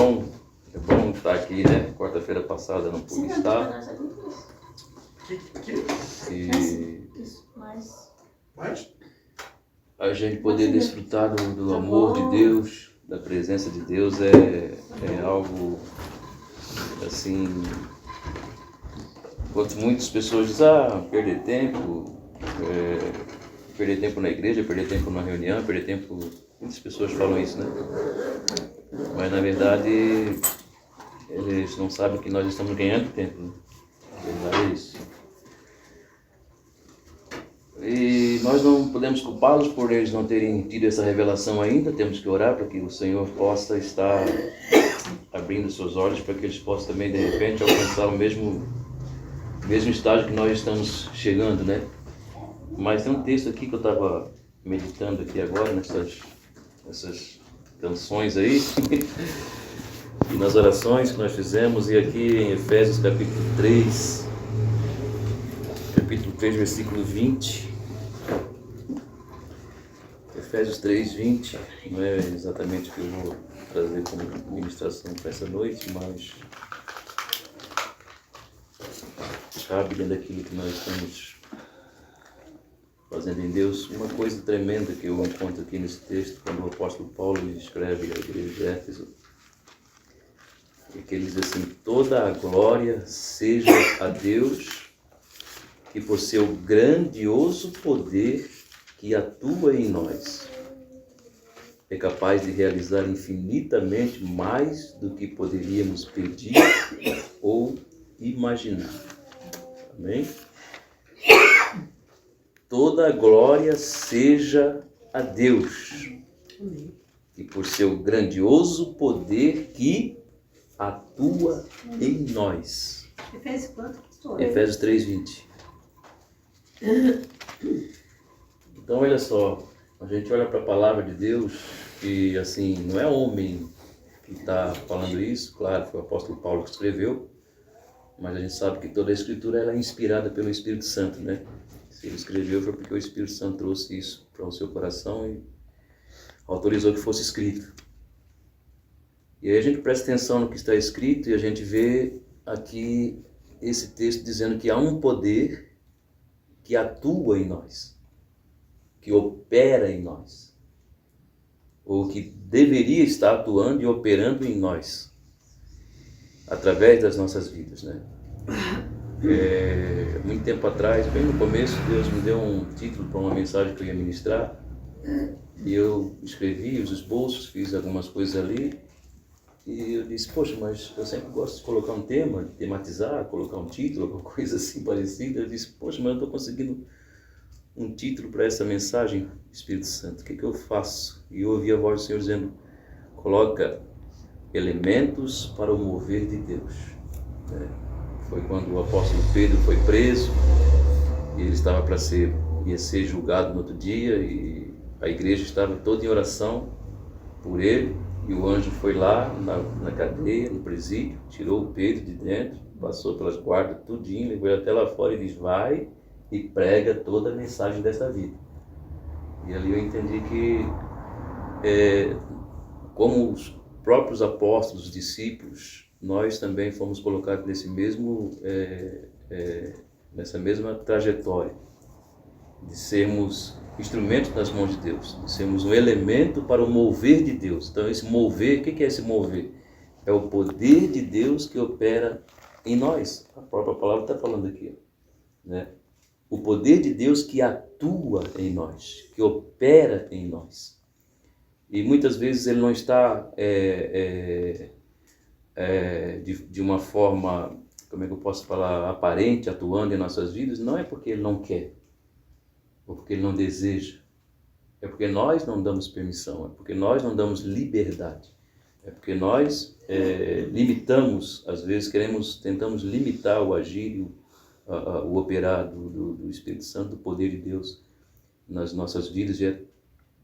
É bom estar aqui, né? Quarta-feira passada não pude estar. E a gente poder desfrutar do amor de Deus, da presença de Deus é algo assim. Enquanto muitas pessoas dizem, perder tempo na igreja, perder tempo na reunião, perder tempo. Muitas pessoas falam isso, né? Mas na verdade eles não sabem que nós estamos ganhando tempo, né? Na verdade é isso. E nós não podemos culpá-los por eles não terem tido essa revelação ainda. Temos que orar para que o Senhor possa estar abrindo seus olhos, para que eles possam também de repente alcançar o mesmo estágio que nós estamos chegando, né? Mas tem um texto aqui que eu estava meditando aqui agora, nessas canções aí, e nas orações que nós fizemos, e aqui em Efésios capítulo 3, versículo 20. Efésios 3, 20, não é exatamente o que eu vou trazer como ministração para essa noite, mas cabe dentro daquilo que nós estamos fazendo em Deus. Uma coisa tremenda que eu encontro aqui nesse texto, quando o apóstolo Paulo escreve à igreja de Éfeso, é que ele diz assim: toda a glória seja a Deus, que por seu grandioso poder que atua em nós, é capaz de realizar infinitamente mais do que poderíamos pedir ou imaginar. Amém? Toda a glória seja a Deus, que por seu grandioso poder que atua em nós. Efésios quanto? Efésios 3, 20. Então, olha só, a gente olha para a palavra de Deus e, assim, não é homem que está falando isso, claro, foi o apóstolo Paulo que escreveu, mas a gente sabe que toda a Escritura ela é inspirada pelo Espírito Santo, né? Se ele escreveu foi porque o Espírito Santo trouxe isso para o seu coração e autorizou que fosse escrito. E aí a gente presta atenção no que está escrito e a gente vê aqui esse texto dizendo que há um poder que atua em nós, que opera em nós, ou que deveria estar atuando e operando em nós, através das nossas vidas, né? Muito tempo atrás, bem no começo, Deus me deu um título para uma mensagem que eu ia ministrar, e eu escrevi os esboços, fiz algumas coisas ali, e eu disse, poxa, mas eu sempre gosto de colocar um tema, de tematizar, colocar um título, alguma coisa assim parecida. Eu disse, poxa, mas eu não estou conseguindo um título para essa mensagem, Espírito Santo, o que eu faço? E eu ouvi a voz do Senhor dizendo, coloca elementos para o mover de Deus. Foi quando o apóstolo Pedro foi preso, e ele estava ia ser julgado no outro dia, e a igreja estava toda em oração por ele, e o anjo foi lá na cadeia, no presídio, tirou o Pedro de dentro, passou pelas guardas tudinho, levou ele até lá fora e diz, vai e prega toda a mensagem dessa vida. E ali eu entendi que, como os próprios apóstolos, os discípulos, nós também fomos colocados nessa mesma trajetória, de sermos instrumentos nas mãos de Deus, de sermos um elemento para o mover de Deus. Então esse mover, o que é esse mover? É o poder de Deus que opera em nós. A própria palavra está falando aqui, né? O poder de Deus que atua em nós, que opera em nós. E muitas vezes ele não está de uma forma, como é que eu posso falar, aparente, atuando em nossas vidas. Não é porque ele não quer, ou porque ele não deseja. É porque nós não damos permissão, é porque nós não damos liberdade. É porque nós limitamos, às vezes tentamos limitar o agir, o operar do Espírito Santo, do poder de Deus nas nossas vidas. E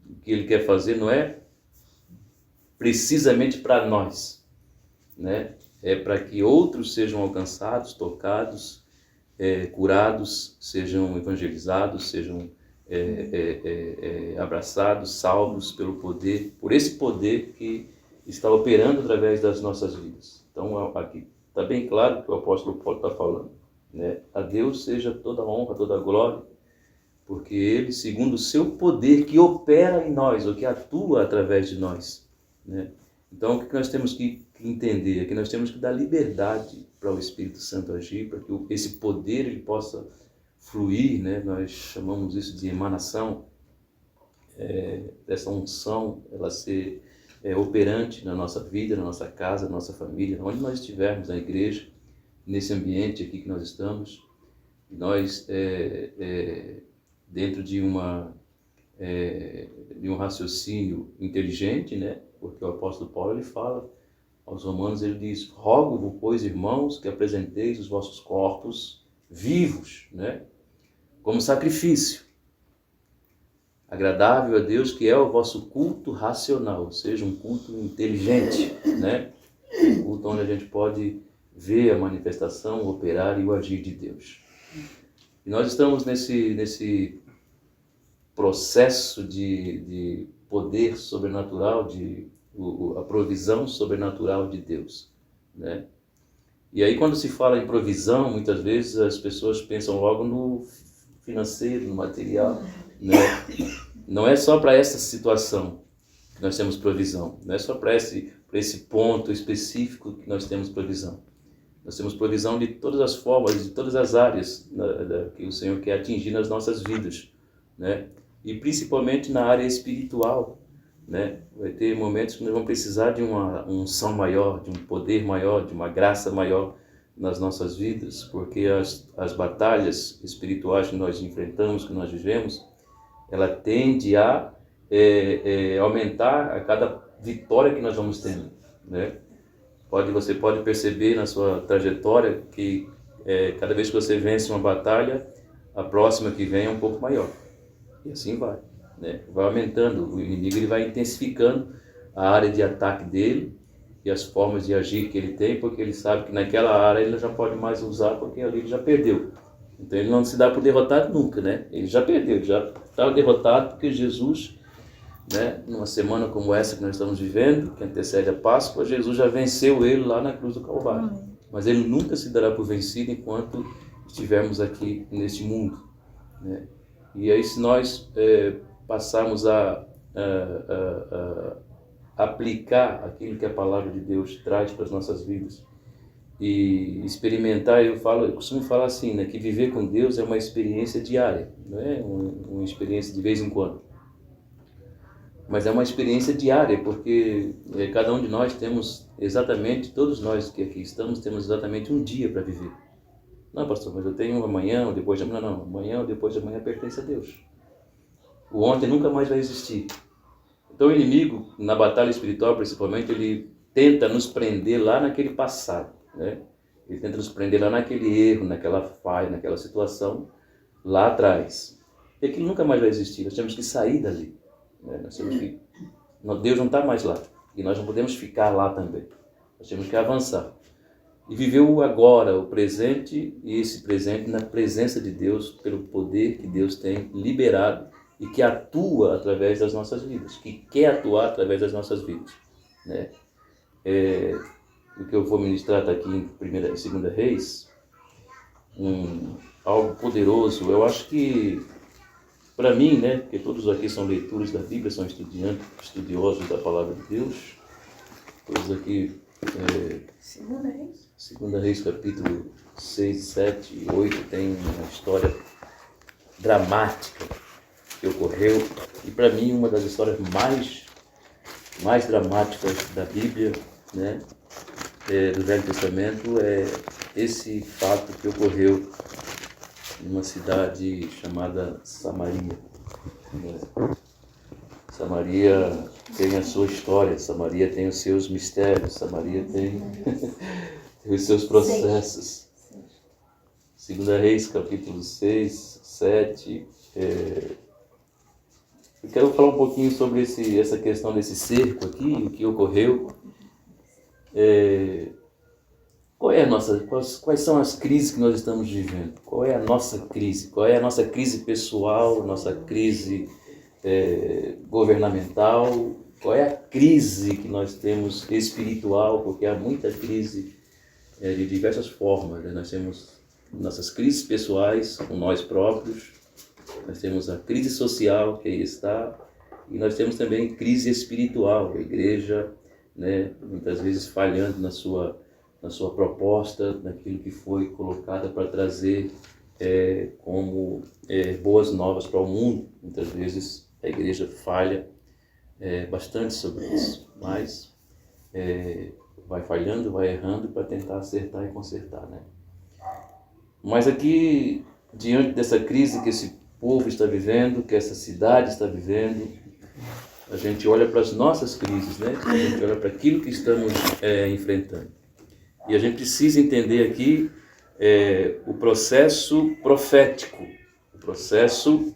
o que ele quer fazer não é precisamente para nós, né? É para que outros sejam alcançados, tocados, curados, sejam evangelizados, sejam abraçados, salvos por esse poder que está operando através das nossas vidas. Então, aqui está bem claro que o apóstolo Paulo está falando, né? A Deus seja toda a honra, toda a glória, porque Ele, segundo o seu poder que opera em nós, ou que atua através de nós, né? Então, o que nós temos que entender é que nós temos que dar liberdade para o Espírito Santo agir, para que esse poder ele possa fluir, né? Nós chamamos isso de emanação, dessa unção, ela ser operante na nossa vida, na nossa casa, na nossa família, onde nós estivermos, na igreja, nesse ambiente aqui que nós estamos. Nós, dentro de um raciocínio inteligente, né? Porque o apóstolo Paulo ele fala aos Romanos, ele diz: rogo-vos, pois, irmãos, que apresenteis os vossos corpos vivos, né? Como sacrifício, agradável a Deus, que é o vosso culto racional, ou seja, um culto inteligente, né? Um culto onde a gente pode ver a manifestação, o operar e o agir de Deus. E nós estamos nesse processo de poder sobrenatural, a provisão sobrenatural de Deus, né? E aí quando se fala em provisão, muitas vezes as pessoas pensam logo no financeiro, no material, né? Não é só para essa situação que nós temos provisão, não é só para esse ponto específico que nós temos provisão. Nós temos provisão de todas as formas, de todas as áreas que o Senhor quer atingir nas nossas vidas, né? E principalmente na área espiritual, né? Vai ter momentos que nós vamos precisar de uma unção maior, de um poder maior, de uma graça maior nas nossas vidas, porque as batalhas espirituais que nós enfrentamos, que nós vivemos, ela tende a aumentar a cada vitória que nós vamos tendo, né? Você pode perceber na sua trajetória que cada vez que você vence uma batalha, a próxima que vem é um pouco maior. E assim vai, né? Vai aumentando, o inimigo ele vai intensificando a área de ataque dele e as formas de agir que ele tem, porque ele sabe que naquela área ele já pode mais usar, porque ali ele já perdeu. Então ele não se dá por derrotado nunca, né? Ele já perdeu, já estava derrotado, porque Jesus, né, numa semana como essa que nós estamos vivendo, que antecede a Páscoa, Jesus já venceu ele lá na cruz do Calvário. Mas ele nunca se dará por vencido enquanto estivermos aqui neste mundo, né? E aí se nós passarmos a aplicar aquilo que a palavra de Deus traz para as nossas vidas e experimentar, eu costumo falar assim, né, que viver com Deus é uma experiência diária, não é uma experiência de vez em quando, mas é uma experiência diária, porque cada um de nós temos exatamente, todos nós que aqui estamos, temos exatamente um dia para viver. Não, pastor, mas eu tenho amanhã ou depois de amanhã. Não, amanhã ou depois de amanhã pertence a Deus. O ontem nunca mais vai existir. Então o inimigo, na batalha espiritual principalmente, ele tenta nos prender lá naquele passado, né? Ele tenta nos prender lá naquele erro, naquela falha, naquela situação, lá atrás. E aquilo nunca mais vai existir, nós temos que sair dali, né? Deus não está mais lá, e nós não podemos ficar lá também. Nós temos que avançar. E viver o agora, o presente, e esse presente na presença de Deus, pelo poder que Deus tem liberado e que atua através das nossas vidas, que quer atuar através das nossas vidas, né? O que eu vou ministrar está aqui em 1ª e 2ª Reis, algo poderoso. Eu acho que, para mim, né, porque todos aqui são leitores da Bíblia, são estudiosos da Palavra de Deus, todos aqui... 2ª Reis? 2ª Reis, capítulo 6, 7 e 8, tem uma história dramática que ocorreu, e para mim uma das histórias mais dramáticas da Bíblia, né, do Velho Testamento, é esse fato que ocorreu numa cidade chamada Samaria. Samaria tem a sua história, Samaria tem os seus mistérios, Samaria tem os seus processos. 2ª Reis, capítulo 6, 7. Eu quero falar um pouquinho sobre essa questão desse cerco aqui, o que ocorreu. Quais são as crises que nós estamos vivendo? Qual é a nossa crise? Qual é a nossa crise pessoal, nossa crise governamental qual é a crise que nós temos espiritual, porque há muita crise de diversas formas, né? Nós temos nossas crises pessoais com nós próprios, nós temos a crise social, que aí está, e nós temos também crise espiritual, a igreja, né, muitas vezes falhando na sua proposta, naquilo que foi colocada para trazer como boas novas para o mundo. Muitas vezes a igreja falha bastante sobre isso, mas vai falhando, vai errando para tentar acertar e consertar, né? Mas aqui, diante dessa crise que esse povo está vivendo, que essa cidade está vivendo, a gente olha para as nossas crises, né? A gente olha para aquilo que estamos enfrentando. E a gente precisa entender aqui o processo profético, o processo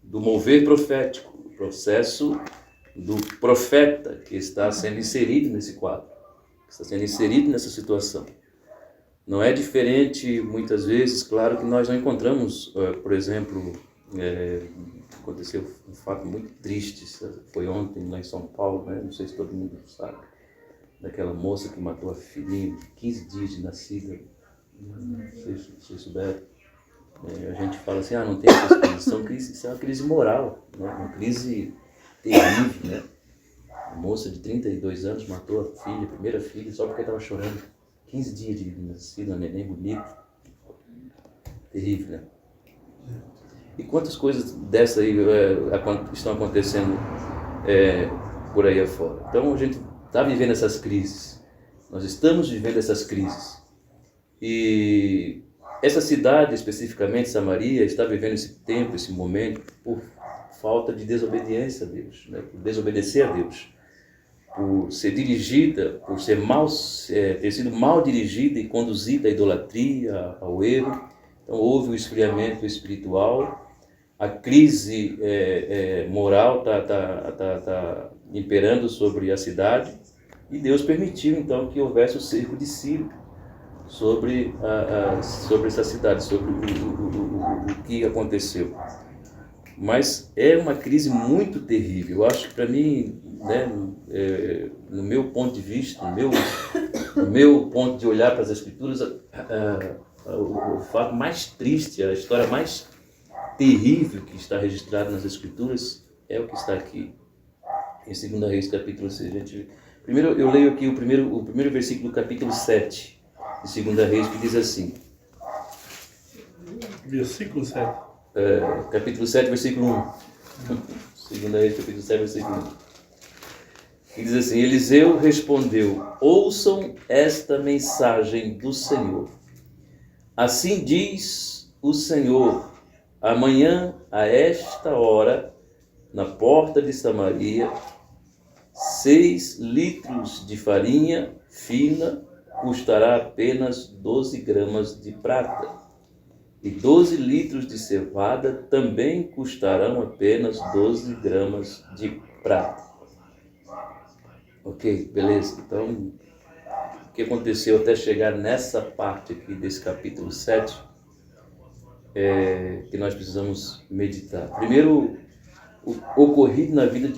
do mover profético, o processo do profeta que está sendo inserido nesse quadro, que está sendo inserido nessa situação. Não é diferente, muitas vezes, claro que nós não encontramos, por exemplo, aconteceu um fato muito triste, foi ontem lá em São Paulo, né? Não sei se todo mundo sabe, daquela moça que matou a filhinha, 15 dias de nascida, não sei se vocês souberam. A gente fala assim, não tem essas crises, isso é uma crise moral, né? Uma crise terrível, né? A moça de 32 anos matou a filha, a primeira filha, só porque estava chorando. 15 dias de nascido, uma neném bonita. Terrível, né? E quantas coisas dessas aí estão acontecendo por aí afora. Então a gente está vivendo essas crises. Nós estamos vivendo essas crises. E essa cidade, especificamente Samaria, está vivendo esse tempo, esse momento, por falta de desobediência a Deus, né? Por desobedecer a Deus. Por ser dirigida, por ser ter sido mal dirigida e conduzida à idolatria, ao erro. Então houve um esfriamento espiritual, a crise moral está imperando sobre a cidade, e Deus permitiu então que houvesse o cerco de Ciro sobre essa cidade, sobre o que aconteceu. Mas é uma crise muito terrível. Eu acho que para mim, né, no meu ponto de vista, no meu ponto de olhar para as Escrituras, o fato mais triste, a história mais terrível que está registrada nas Escrituras é o que está aqui em 2 Reis, capítulo 6. Primeiro eu leio aqui o primeiro versículo do capítulo 7 de 2 Reis, que diz assim. Versículo 7. Capítulo 7, versículo 1. 2 Reis, capítulo 7, versículo 1. Que diz assim: Eliseu respondeu: ouçam esta mensagem do Senhor. Assim diz o Senhor: amanhã, a esta hora, na porta de Samaria, 6 litros de farinha fina custará apenas 12 gramas de prata. E 12 litros de cevada também custarão apenas 12 gramas de prata. Ok, beleza. Então, o que aconteceu até chegar nessa parte aqui desse capítulo 7, que nós precisamos meditar. Primeiro, o ocorrido na vida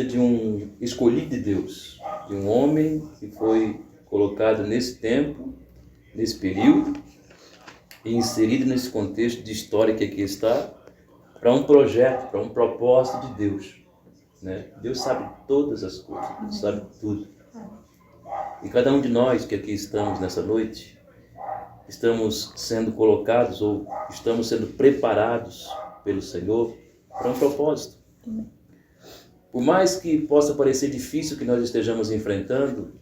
de um escolhido de Deus, de um homem que foi colocado nesse tempo, nesse período, e inserido nesse contexto de história que aqui está, para um projeto, para um propósito de Deus, né? Deus sabe todas as coisas, Deus sabe tudo. E cada um de nós que aqui estamos nessa noite, estamos sendo colocados ou estamos sendo preparados pelo Senhor para um propósito. Por mais que possa parecer difícil que nós estejamos enfrentando,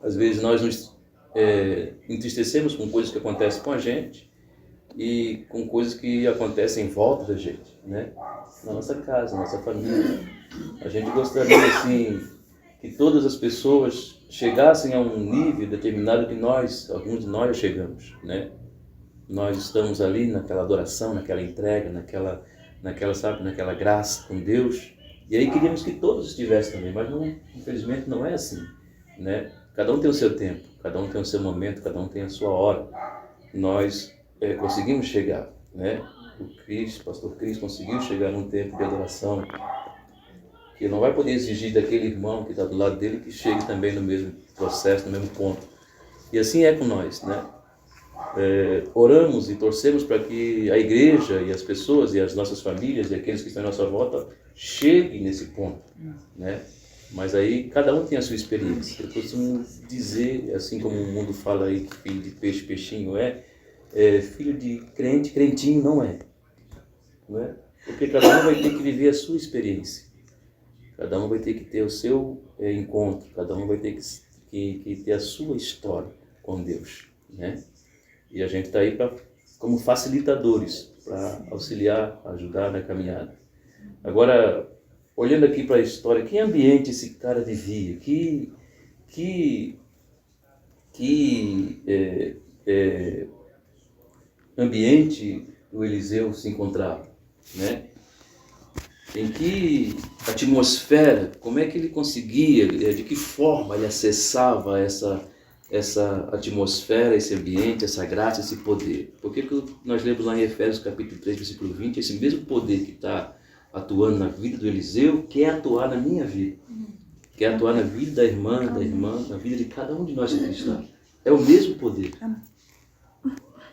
às vezes nós nos entristecemos com coisas que acontecem com a gente e com coisas que acontecem em volta da gente, né? Na nossa casa, na nossa família. A gente gostaria, assim, que todas as pessoas chegassem a um nível determinado que alguns de nós chegamos, né? Nós estamos ali naquela adoração, naquela entrega, naquela graça com Deus, e aí queríamos que todos estivessem também, mas não, infelizmente não é assim, né? Cada um tem o seu tempo, cada um tem o seu momento, cada um tem a sua hora. Nós conseguimos chegar, né? pastor Cris, conseguiu chegar num tempo de adoração, que ele não vai poder exigir daquele irmão que está do lado dele que chegue também no mesmo processo, no mesmo ponto. E assim é com nós, né? Oramos e torcemos para que a igreja e as pessoas e as nossas famílias e aqueles que estão à nossa volta cheguem nesse ponto, né? Mas aí cada um tem a sua experiência. Eu costumo dizer, assim como o mundo fala aí que filho de peixe, peixinho filho de crente, crentinho não é. Não é? Porque cada um vai ter que viver a sua experiência. Cada um vai ter que ter o seu encontro. Cada um vai ter que ter a sua história com Deus, né? E a gente está aí como facilitadores, para auxiliar, ajudar na caminhada. Agora, olhando aqui para a história, que ambiente esse cara vivia? Que ambiente o Eliseu se encontrava, né? Em que atmosfera, como é que ele conseguia, de que forma ele acessava essa atmosfera, esse ambiente, essa graça, esse poder? Porque nós lemos lá em Efésios capítulo 3, versículo 20, esse mesmo poder que está atuando na vida do Eliseu, quer atuar na minha vida, quer atuar na vida da irmã, na vida de cada um de nós cristãos. É o mesmo poder.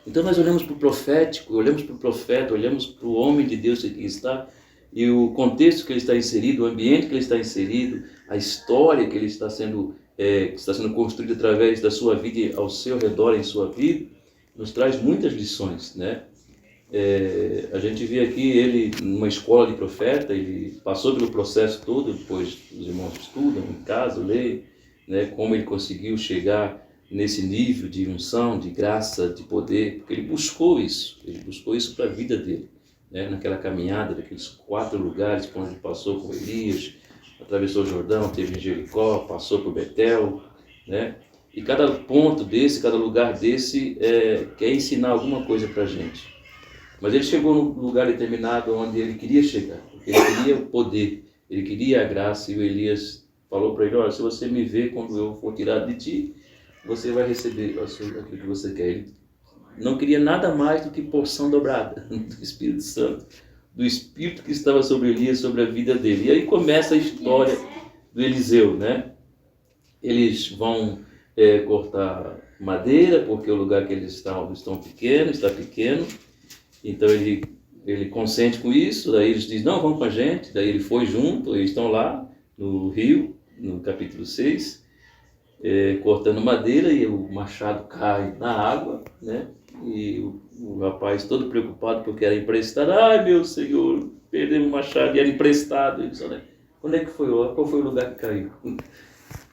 Então nós olhamos para o profético, olhamos para o profeta, olhamos para o homem de Deus que aqui está, e o contexto que ele está inserido, o ambiente que ele está inserido, a história que ele está sendo que está sendo construída através da sua vida e ao seu redor em sua vida, nos traz muitas lições, né? A gente vê aqui ele numa escola de profeta, ele passou pelo processo todo, depois os irmãos estudam em casa, leem, né, como ele conseguiu chegar nesse nível de unção, de graça, de poder, porque ele buscou isso para a vida dele, né, naquela caminhada, daqueles 4 lugares por onde ele passou com Elias, atravessou o Jordão, teve em Jericó, passou por Betel, né? E cada ponto desse, cada lugar desse quer ensinar alguma coisa para a gente. Mas ele chegou num lugar determinado onde ele queria chegar, porque ele queria o poder, ele queria a graça, e o Elias falou para ele: olha, se você me ver quando eu for tirado de ti, você vai receber aquilo que você quer. Ele não queria nada mais do que porção dobrada do Espírito Santo, do Espírito que estava sobre Elias, sobre a vida dele. E aí começa a história do Eliseu, né? Eles vão cortar madeira, porque o lugar que eles está pequeno. Então ele consente com isso, daí eles dizem: não, vamos com a gente. Daí ele foi junto, eles estão lá no rio, no capítulo 6, cortando madeira, e o machado cai na água, né? E o rapaz todo preocupado porque era emprestado: ai meu Senhor, perdemos o machado e era emprestado. Ele disse: olha, onde é que foi? Qual foi o lugar que caiu?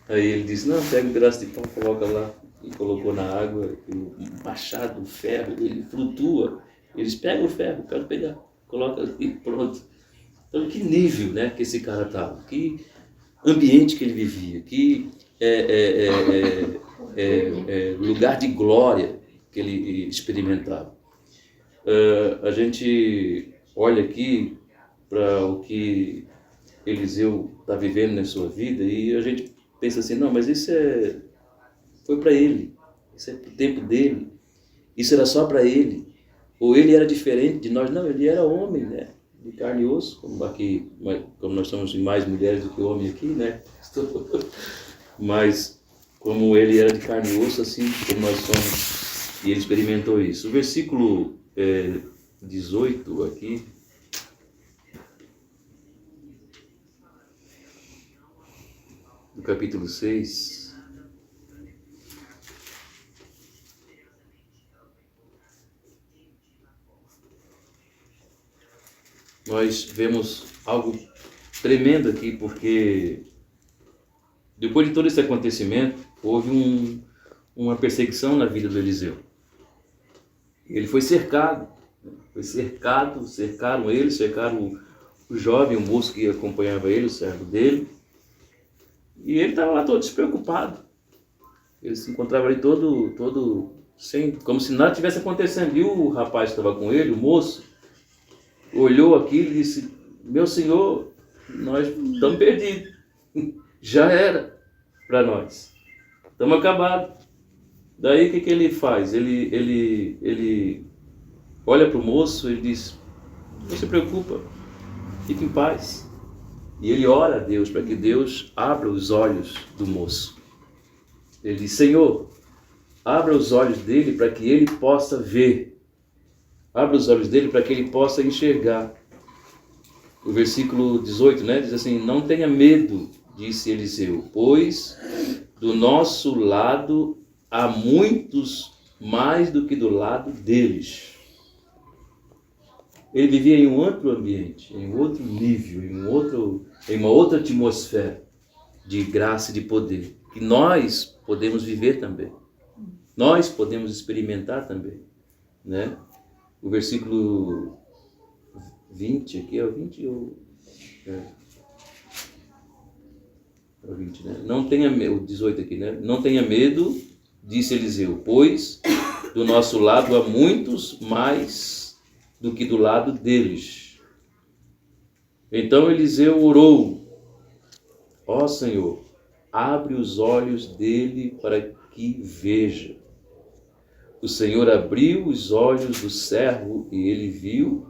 Aí ele disse: não, pega um pedaço de pau, coloca lá. E colocou na água, e o machado, o ferro, ele flutua. Eles pegam o ferro, quero pegar, coloca ali, pronto. Então, que nível, né, que esse cara estava, que ambiente que ele vivia, que lugar de glória que ele experimentava. A gente olha aqui para o que Eliseu está vivendo na sua vida e a gente pensa assim: não, mas isso foi para ele, isso é para o tempo dele, isso era só para ele. Ou ele era diferente de nós? Não, ele era homem, né? De carne e osso, como nós somos mais mulheres do que homem aqui, né? Mas como ele era de carne e osso, assim como nós somos, e ele experimentou isso. O versículo 18 aqui, do capítulo 6, nós vemos algo tremendo aqui, porque depois de todo esse acontecimento, houve uma perseguição na vida do Eliseu. Ele foi cercado, cercaram ele, cercaram o jovem, o moço que acompanhava ele, o servo dele, e ele estava lá todo despreocupado. Ele se encontrava ali todo sem, como se nada tivesse acontecendo. E o rapaz que estava com ele, o moço, olhou aquilo e disse: meu senhor, nós estamos perdidos, já era para nós, estamos acabados. Daí o que ele faz? Ele olha para o moço, ele diz: Não se preocupa, fique em paz. E ele ora a Deus para que Deus abra os olhos do moço. Ele diz, Senhor, abra os olhos dele para que ele possa ver. Abra os olhos dele para que ele possa enxergar. O versículo 18, né, diz assim, não tenha medo, disse Eliseu, pois do nosso lado há muitos mais do que do lado deles. Ele vivia em um outro ambiente, em um outro nível, em uma outra atmosfera de graça e de poder, que nós podemos viver também. Nós podemos experimentar também, né? O versículo 20, aqui é o 20 ou... É o 20, né? Não tenha medo, o 18 aqui, né? Não tenha medo, disse Eliseu, pois do nosso lado há muitos mais do que do lado deles. Então Eliseu orou, ó Senhor, abre os olhos dele para que veja. O Senhor abriu os olhos do servo e ele viu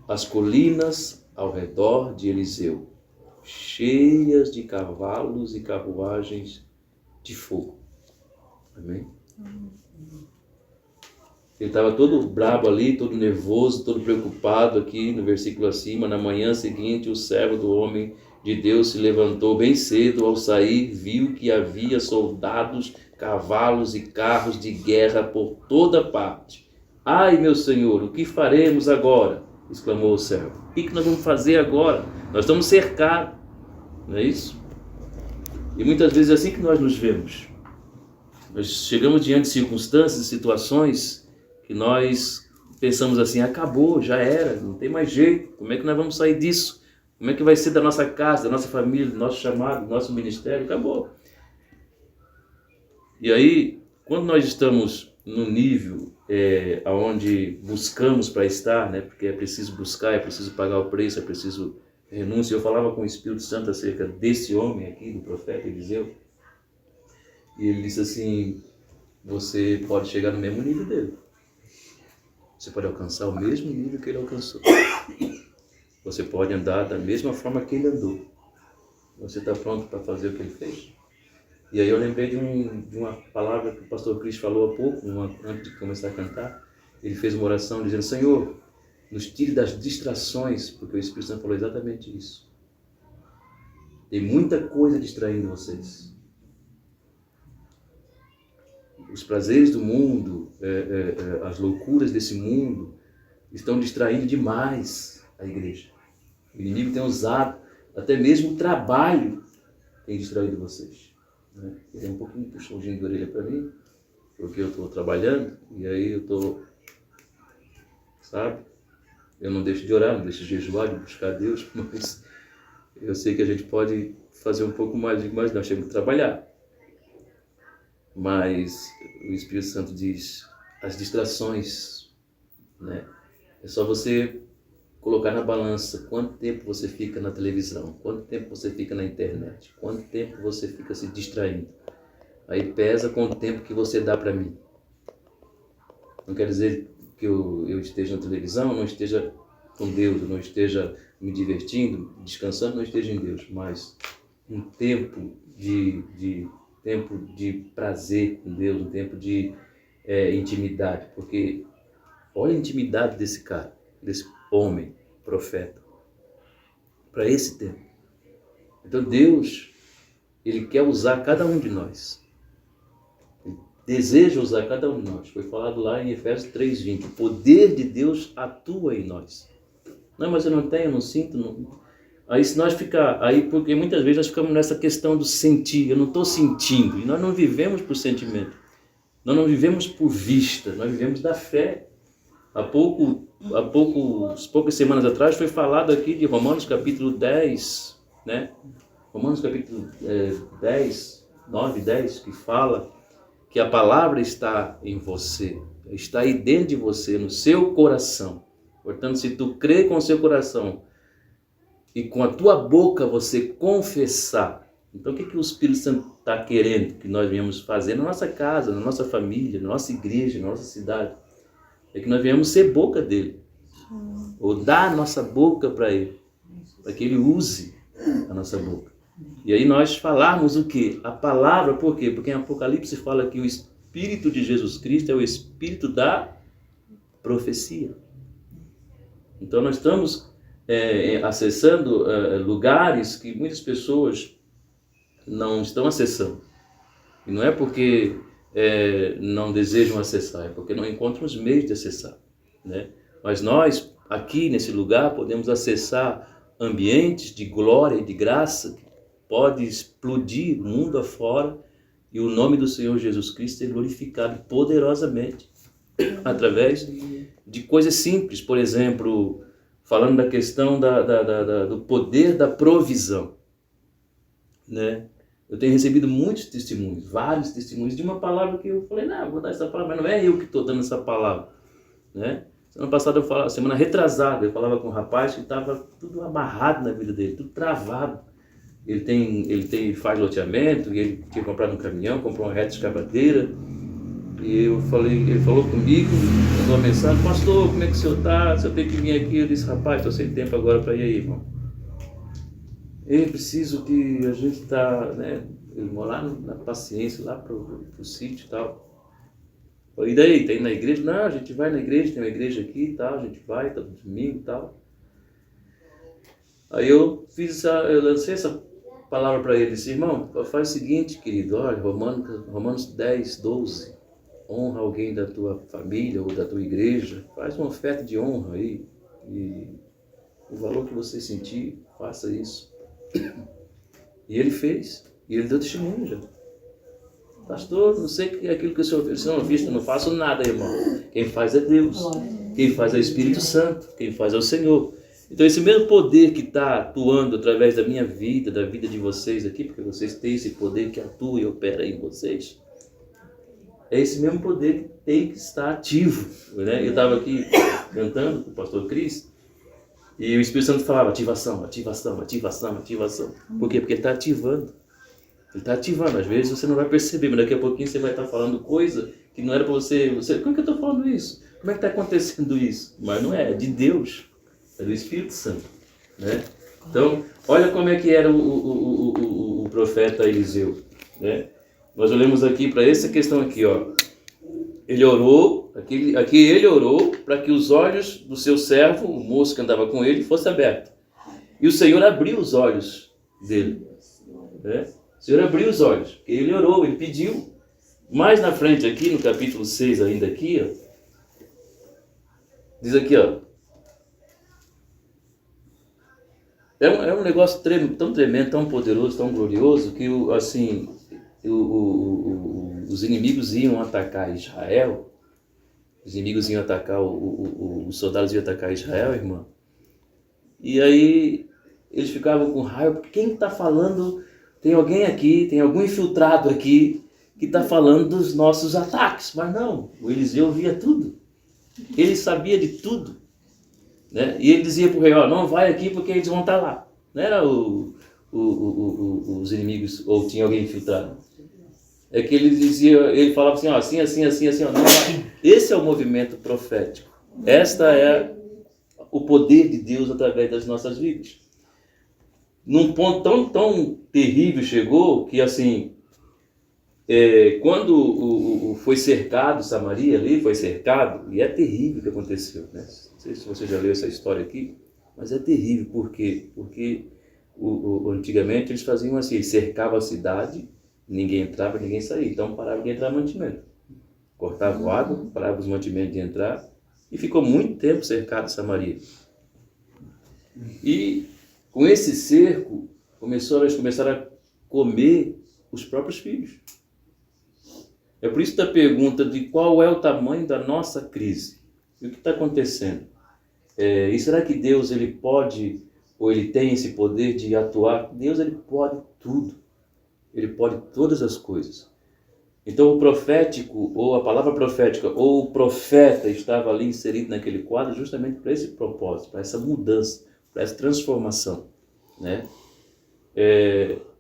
as colinas ao redor de Eliseu, cheias de cavalos e carruagens de fogo. Amém? Ele estava todo brabo ali, todo nervoso, todo preocupado aqui no versículo acima. Na manhã seguinte, o servo do homem de Deus se levantou bem cedo. Ao sair, viu que havia soldados, cavalos e carros de guerra por toda parte. Ai, meu senhor, o que faremos agora? Exclamou o servo. O que nós vamos fazer agora? Nós estamos cercados, não é isso? E muitas vezes é assim que nós nos vemos. Nós chegamos diante de circunstâncias e situações que nós pensamos assim, acabou, já era, não tem mais jeito, como é que nós vamos sair disso? Como é que vai ser da nossa casa, da nossa família, do nosso chamado, do nosso ministério? Acabou. E aí, quando nós estamos no nível onde buscamos para estar, né? Porque é preciso buscar, é preciso pagar o preço, é preciso renúncia. Eu falava com o Espírito Santo acerca desse homem aqui, do profeta Eliseu, e ele disse assim, você pode chegar no mesmo nível dele. Você pode alcançar o mesmo nível que ele alcançou. Você pode andar da mesma forma que ele andou. Você está pronto para fazer o que ele fez? E aí eu lembrei de uma palavra que o pastor Cris falou há pouco, antes de começar a cantar. Ele fez uma oração dizendo, Senhor, nos tire das distrações, porque o Espírito Santo falou exatamente isso. Tem muita coisa distraindo vocês. Os prazeres do mundo, as loucuras desse mundo estão distraindo demais a igreja. O inimigo tem usado, até mesmo o trabalho tem distraído vocês. Né? Ele é um pouquinho puxãozinho de orelha para mim, porque eu estou trabalhando e aí eu estou, sabe? Eu não deixo de orar, não deixo de jejuar, de buscar Deus, mas eu sei que a gente pode fazer um pouco mais, mas nós temos que trabalhar. Mas o Espírito Santo diz, as distrações, né? É só você colocar na balança quanto tempo você fica na televisão, quanto tempo você fica na internet, quanto tempo você fica se distraindo. Aí pesa com o tempo que você dá para mim. Não quer dizer que eu esteja na televisão, não esteja com Deus, não esteja me divertindo, descansando, não esteja em Deus, mas um tempo de prazer com Deus, um tempo de intimidade, porque olha a intimidade desse cara, desse homem, profeta, para esse tempo. Então Deus, Ele quer usar cada um de nós. Ele deseja usar cada um de nós. Foi falado lá em Efésios 3:20. O poder de Deus atua em nós. Não, mas eu não tenho, eu não sinto. Não. Aí se nós porque muitas vezes nós ficamos nessa questão do sentir. Eu não estou sentindo. E nós não vivemos por sentimento. Nós não vivemos por vista. Nós vivemos da fé. Há poucas semanas atrás foi falado aqui de Romanos capítulo 10, né? Romanos capítulo 10, 9, 10, que fala que a palavra está em você, está aí dentro de você, no seu coração. Portanto, se tu crê com o seu coração e com a tua boca você confessar, então o que o Espírito Santo está querendo que nós venhamos fazer na nossa casa, na nossa família, na nossa igreja, na nossa cidade? É que nós venhamos ser boca dele. ou dar a nossa boca para Ele, para que Ele use a nossa boca. E aí nós falarmos o quê? A palavra, por quê? Porque em Apocalipse fala que o Espírito de Jesus Cristo é o Espírito da profecia. Então nós estamos acessando lugares que muitas pessoas não estão acessando. E não é porque não desejam acessar, é porque não encontram os meios de acessar, né? Mas nós, aqui nesse lugar, podemos acessar ambientes de glória e de graça que pode explodir mundo afora e o nome do Senhor Jesus Cristo ser glorificado poderosamente através de coisas simples. Por exemplo, falando da questão do poder da provisão, né? Eu tenho recebido muitos testemunhos, vários testemunhos de uma palavra que eu falei, não, vou dar essa palavra, mas não é eu que estou dando essa palavra, né? Semana retrasada, eu falava com um rapaz que estava tudo amarrado na vida dele, tudo travado. Ele faz loteamento, e ele tinha comprado um caminhão, comprou uma reta escavadeira, e ele falou comigo, mandou uma mensagem, pastor, como é que o senhor está? O senhor tem que vir aqui? Eu disse, rapaz, estou sem tempo agora para ir aí, irmão. Eu preciso que a gente está, né? Eu vou lá na paciência, lá pro sítio e tal. E daí, tem na igreja? Não, a gente vai na igreja, tem uma igreja aqui e tal, a gente vai, todo domingo e tal. Aí eu lancei essa palavra para ele, disse, irmão, faz o seguinte, querido, olha, Romanos 10, 12, honra alguém da tua família ou da tua igreja, faz uma oferta de honra aí, e o valor que você sentir, faça isso. E ele fez, e ele deu testemunho já. Pastor, não sei que é aquilo que o senhor fez. Se não fiz, eu não faço nada, irmão. Quem faz é Deus. Quem faz é o Espírito Santo. Quem faz é o Senhor. Então esse mesmo poder que está atuando através da minha vida, da vida de vocês aqui, porque vocês têm esse poder que atua e opera em vocês, é esse mesmo poder que tem que estar ativo, né? Eu estava aqui cantando com o pastor Cris, e o Espírito Santo falava ativação, ativação, ativação, ativação. Por quê? Porque ele está ativando. Ele está ativando. Às vezes você não vai perceber, mas daqui a pouquinho você vai estar falando coisa que não era para você... Como é que eu estou falando isso? Como é que está acontecendo isso? Mas não é de Deus, é do Espírito Santo, né? Então, olha como é que era o profeta Eliseu, né? Nós olhamos aqui para essa questão aqui, ó. Ele orou, aqui ele orou para que os olhos do seu servo, o moço que andava com ele, fossem abertos. E o Senhor abriu os olhos dele, né? O Senhor abriu os olhos, ele orou, ele pediu. Mais na frente aqui, no capítulo 6 ainda aqui, ó, diz aqui, ó, é um negócio tão tremendo, tão poderoso, tão glorioso, que os inimigos iam atacar Israel, os inimigos iam atacar, os soldados iam atacar Israel, irmã, e aí eles ficavam com raiva, porque quem está falando... Tem alguém aqui, tem algum infiltrado aqui que está falando dos nossos ataques. Mas não, o Eliseu via tudo. Ele sabia de tudo, né? E ele dizia para o rei, ó, não vai aqui porque eles vão estar lá. Não era os inimigos, ou tinha alguém infiltrado. É que ele falava assim, ó, assim, ó, não vai. Esse é o movimento profético. Esta é o poder de Deus através das nossas vidas. Num ponto tão terrível chegou que assim, quando foi cercado Samaria ali, foi cercado, e é terrível o que aconteceu, né? Não sei se você já leu essa história aqui, mas é terrível, por quê? Porque antigamente eles faziam assim, eles cercavam a cidade, ninguém entrava, ninguém saía, então parava de entrar mantimento. Cortava o água, parava os mantimentos de entrar, e ficou muito tempo cercado Samaria. E com esse cerco, eles começaram a comer os próprios filhos. É por isso da pergunta de qual é o tamanho da nossa crise. E o que está acontecendo? E será que Deus ele pode, ou ele tem esse poder de atuar? Deus ele pode tudo. Ele pode todas as coisas. Então o profético, ou a palavra profética, ou o profeta estava ali inserido naquele quadro justamente para esse propósito, para essa mudança, para essa transformação, né?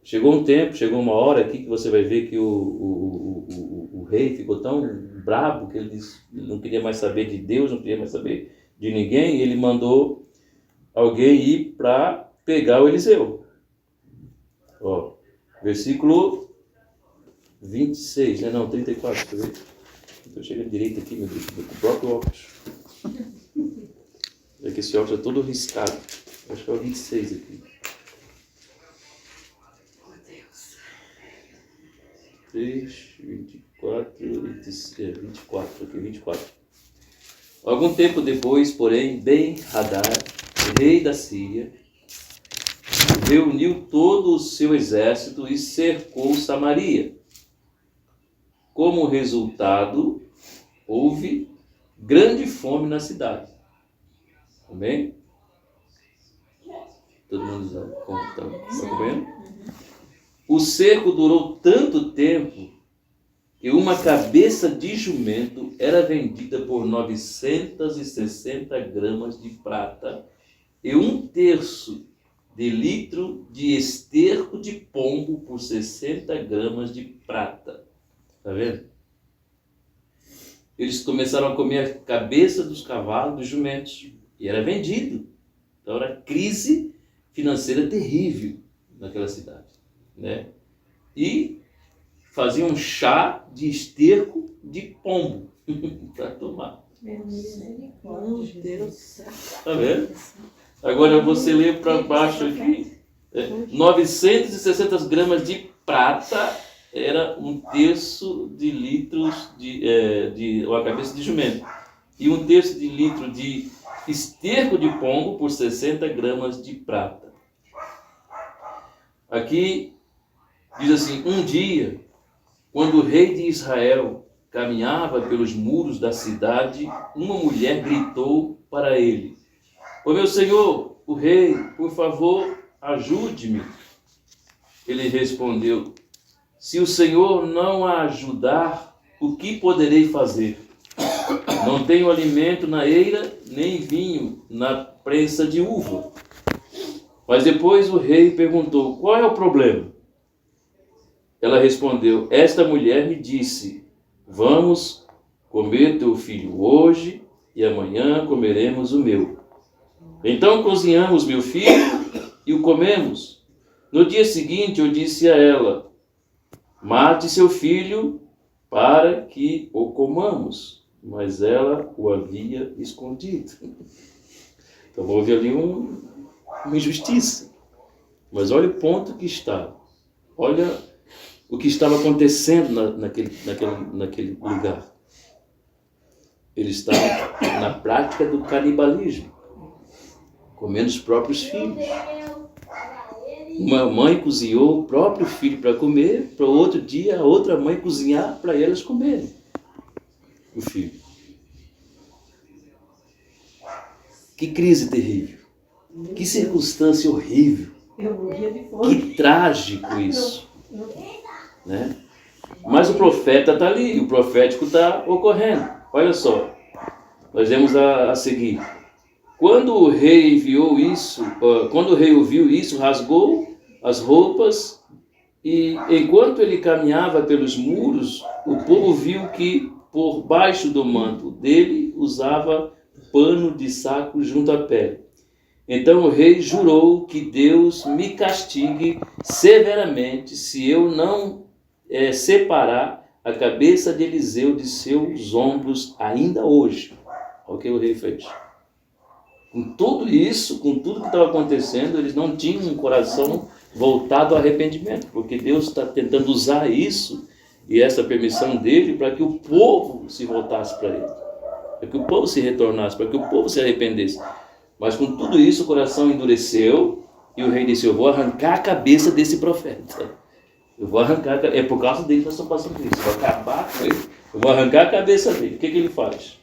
Chegou um tempo, chegou uma hora aqui que você vai ver que o rei ficou tão bravo que ele não queria mais saber de Deus, não queria mais saber de ninguém, ele mandou alguém ir para pegar o Eliseu. Ó, versículo 26, né? Não, 34, deixa eu ver. Estou chegando direito aqui, meu Deus, com o próprio óculos. É que esse óculos é todo riscado. Acho que é o 26 aqui. Meu Deus. 3, 24, 24, aqui, 24. Algum tempo depois, porém, Ben-Hadad, rei da Síria, reuniu todo o seu exército e cercou Samaria. Como resultado, houve grande fome na cidade. Amém? Todo mundo está acompanhando? O cerco durou tanto tempo que uma cabeça de jumento era vendida por 960 gramas de prata e 1/3 de litro de esterco de pombo por 60 gramas de prata. Está vendo? Eles começaram a comer a cabeça dos cavalos, dos jumentos, e era vendido. Então era crise financeira terrível naquela cidade, né? E faziam um chá de esterco de pombo para tomar. Meu Deus do céu. Tá vendo? Agora você lê para baixo aqui. 960 gramas de prata era 1/3 de litros de uma cabeça de jumento. E 1/3 de litro de esterco de pombo por 60 gramas de prata. Aqui diz assim: um dia, quando o rei de Israel caminhava pelos muros da cidade, uma mulher gritou para ele: "Ô meu senhor, o rei, por favor, ajude-me." Ele respondeu: "Se o senhor não a ajudar, o que poderei fazer? Não tenho alimento na eira, nem vinho na prensa de uva." Mas depois o rei perguntou: "Qual é o problema?" Ela respondeu: "Esta mulher me disse: vamos comer teu filho hoje e amanhã comeremos o meu. Então cozinhamos meu filho e o comemos. No dia seguinte eu disse a ela: mate seu filho para que o comamos. Mas ela o havia escondido." Então houve ali uma injustiça. Mas olha o ponto que está. Olha o que estava acontecendo naquele lugar. Ele estava na prática do canibalismo, comendo os próprios filhos. Uma mãe cozinhou o próprio filho para comer, para o outro dia a outra mãe cozinhar para elas comerem o filho. Que crise terrível. Que circunstância horrível. Eu morria de fome. Que trágico isso. Né? Mas o profeta está ali, o profético está ocorrendo. Olha só, nós vemos a seguir. Quando o rei ouviu isso, rasgou as roupas, e enquanto ele caminhava pelos muros, o povo viu que por baixo do manto dele usava pano de saco junto à pele. Então o rei jurou que Deus me castigue severamente se eu não separar a cabeça de Eliseu de seus ombros ainda hoje. Olha o que o rei fez. Com tudo isso, com tudo que estava acontecendo, eles não tinham um coração voltado ao arrependimento, porque Deus está tentando usar isso e essa permissão dele para que o povo se voltasse para ele, para que o povo se retornasse, para que o povo se arrependesse. Mas com tudo isso o coração endureceu e o rei disse: eu vou arrancar a cabeça desse profeta. Eu vou arrancar, é por causa dele que nós estamos passando por isso. Eu vou acabar com ele, eu vou arrancar a cabeça dele. O que ele faz?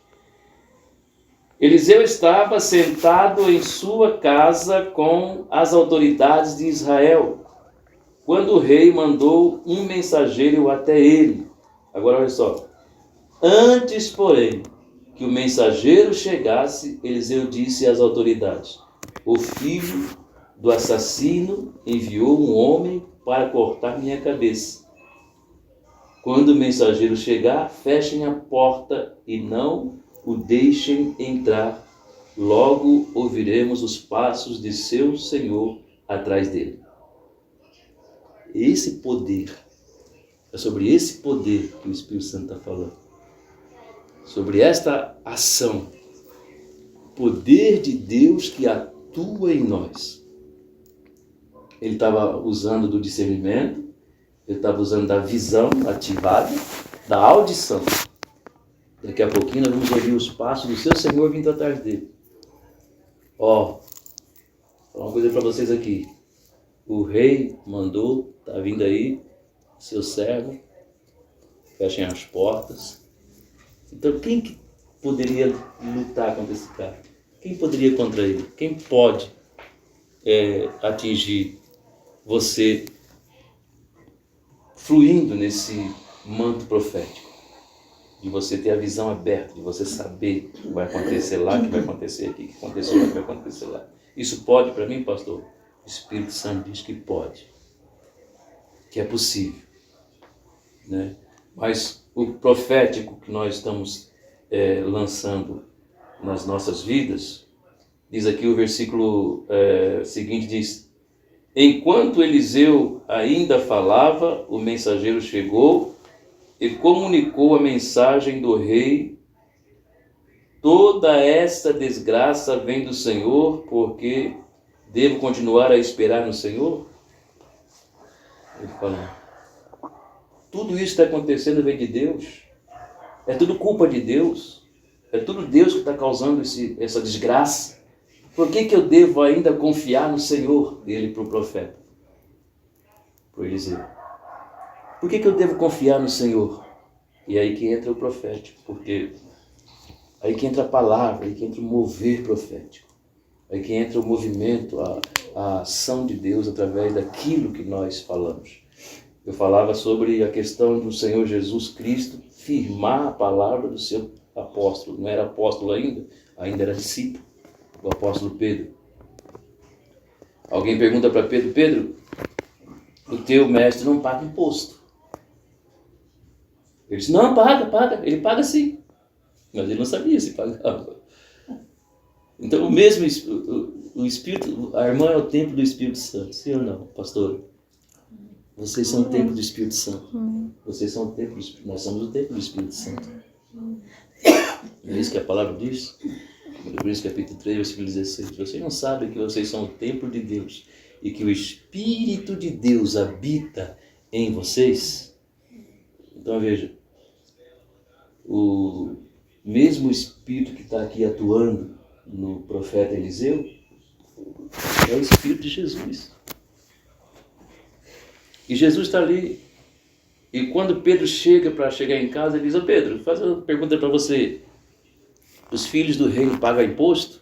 Eliseu estava sentado em sua casa com as autoridades de Israel, quando o rei mandou um mensageiro até ele. Agora olha só. Antes, porém, que o mensageiro chegasse, Eliseu disse às autoridades: o filho do assassino enviou um homem para cortar minha cabeça. Quando o mensageiro chegar, fechem a porta e não o deixem entrar. logo ouviremos os passos de seu Senhor atrás dele. Esse poder, é sobre esse poder que o Espírito Santo está falando. Sobre esta ação, poder de Deus que atua em nós. Ele estava usando do discernimento, ele estava usando da visão ativada, da audição. Daqui a pouquinho nós vamos ouvir os passos do seu Senhor vindo atrás dele. Ó, vou falar uma coisa para vocês aqui. O rei mandou, está vindo aí, seu servo, fechem as portas. Então quem que poderia lutar contra esse cara? Quem poderia ir contra ele? Quem pode atingir você fluindo nesse manto profético? De você ter a visão aberta, de você saber o que vai acontecer lá, o que vai acontecer aqui, o que aconteceu lá, o que vai acontecer lá. Isso pode para mim, pastor? O Espírito Santo diz que pode, que é possível, né? Mas o profético que nós estamos lançando nas nossas vidas, diz aqui o versículo seguinte, diz: enquanto Eliseu ainda falava, o mensageiro chegou e comunicou a mensagem do rei: toda esta desgraça vem do Senhor, porque devo continuar a esperar no Senhor? Ele fala, tudo isso está acontecendo vem de Deus, é tudo culpa de Deus, é tudo Deus que está causando essa desgraça. Por que eu devo ainda confiar no Senhor? Ele para o profeta, para Eliseu. Por que eu devo confiar no Senhor? E aí que entra o profético, porque aí que entra a palavra, aí que entra o mover profético, aí que entra o movimento, a ação de Deus através daquilo que nós falamos. Eu falava sobre a questão do Senhor Jesus Cristo firmar a palavra do seu apóstolo. Não era apóstolo ainda era discípulo, o apóstolo Pedro. Alguém pergunta para Pedro: Pedro, o teu mestre não paga imposto. Ele disse: não, paga. Ele paga sim. Mas ele não sabia se pagava. Então o mesmo o Espírito, a irmã é o templo do Espírito Santo. Sim ou não, pastor? Vocês são o templo do Espírito Santo. Vocês são o templo do Espírito. Nós somos o templo do Espírito Santo. É isso que a palavra diz. Hebreus capítulo 3, versículo 16. Vocês não sabem que vocês são o templo de Deus e que o Espírito de Deus habita em vocês? Então veja, o mesmo Espírito que está aqui atuando no profeta Eliseu é o Espírito de Jesus. E Jesus está ali. E quando Pedro chega em casa, ele diz: ô Pedro, faz uma pergunta para você. Os filhos do rei pagam imposto?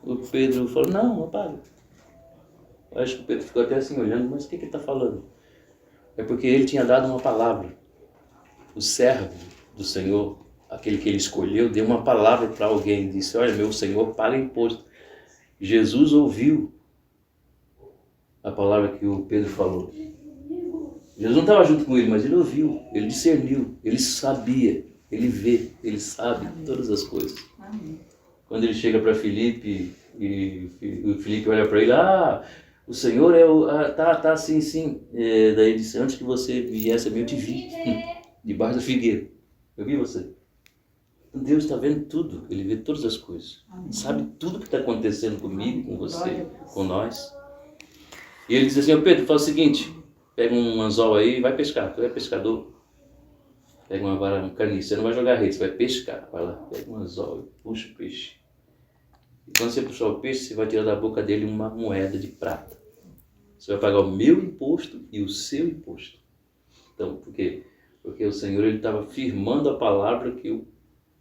O Pedro falou: não paga. Eu acho que o Pedro ficou até assim olhando, mas o que ele está falando? É porque ele tinha dado uma palavra. O servo do Senhor, aquele que ele escolheu, deu uma palavra para alguém. Disse: olha, meu Senhor paga imposto. Jesus ouviu a palavra que o Pedro falou. Jesus não estava junto com ele, mas ele ouviu, ele discerniu, ele sabia, ele vê, ele sabe todas as coisas. Amém. Quando ele chega para Filipe e o Filipe olha para ele: o Senhor é o... tá, sim. Daí ele disse: antes que você viesse a mim, eu te vi, debaixo da figueira. Eu vi você. Deus está vendo tudo, ele vê todas as coisas. Amém. Sabe tudo que está acontecendo comigo, com você, com nós. E ele diz assim: ô Pedro, faz o seguinte, pega um anzol aí e vai pescar. Tu é pescador. Pega uma vara, um caniço. Você não vai jogar rede, você vai pescar. Vai lá, pega um anzol e puxa o peixe. E quando você puxar o peixe, você vai tirar da boca dele uma moeda de prata. Você vai pagar o meu imposto e o seu imposto. Então, por quê? Porque o Senhor estava firmando a palavra que o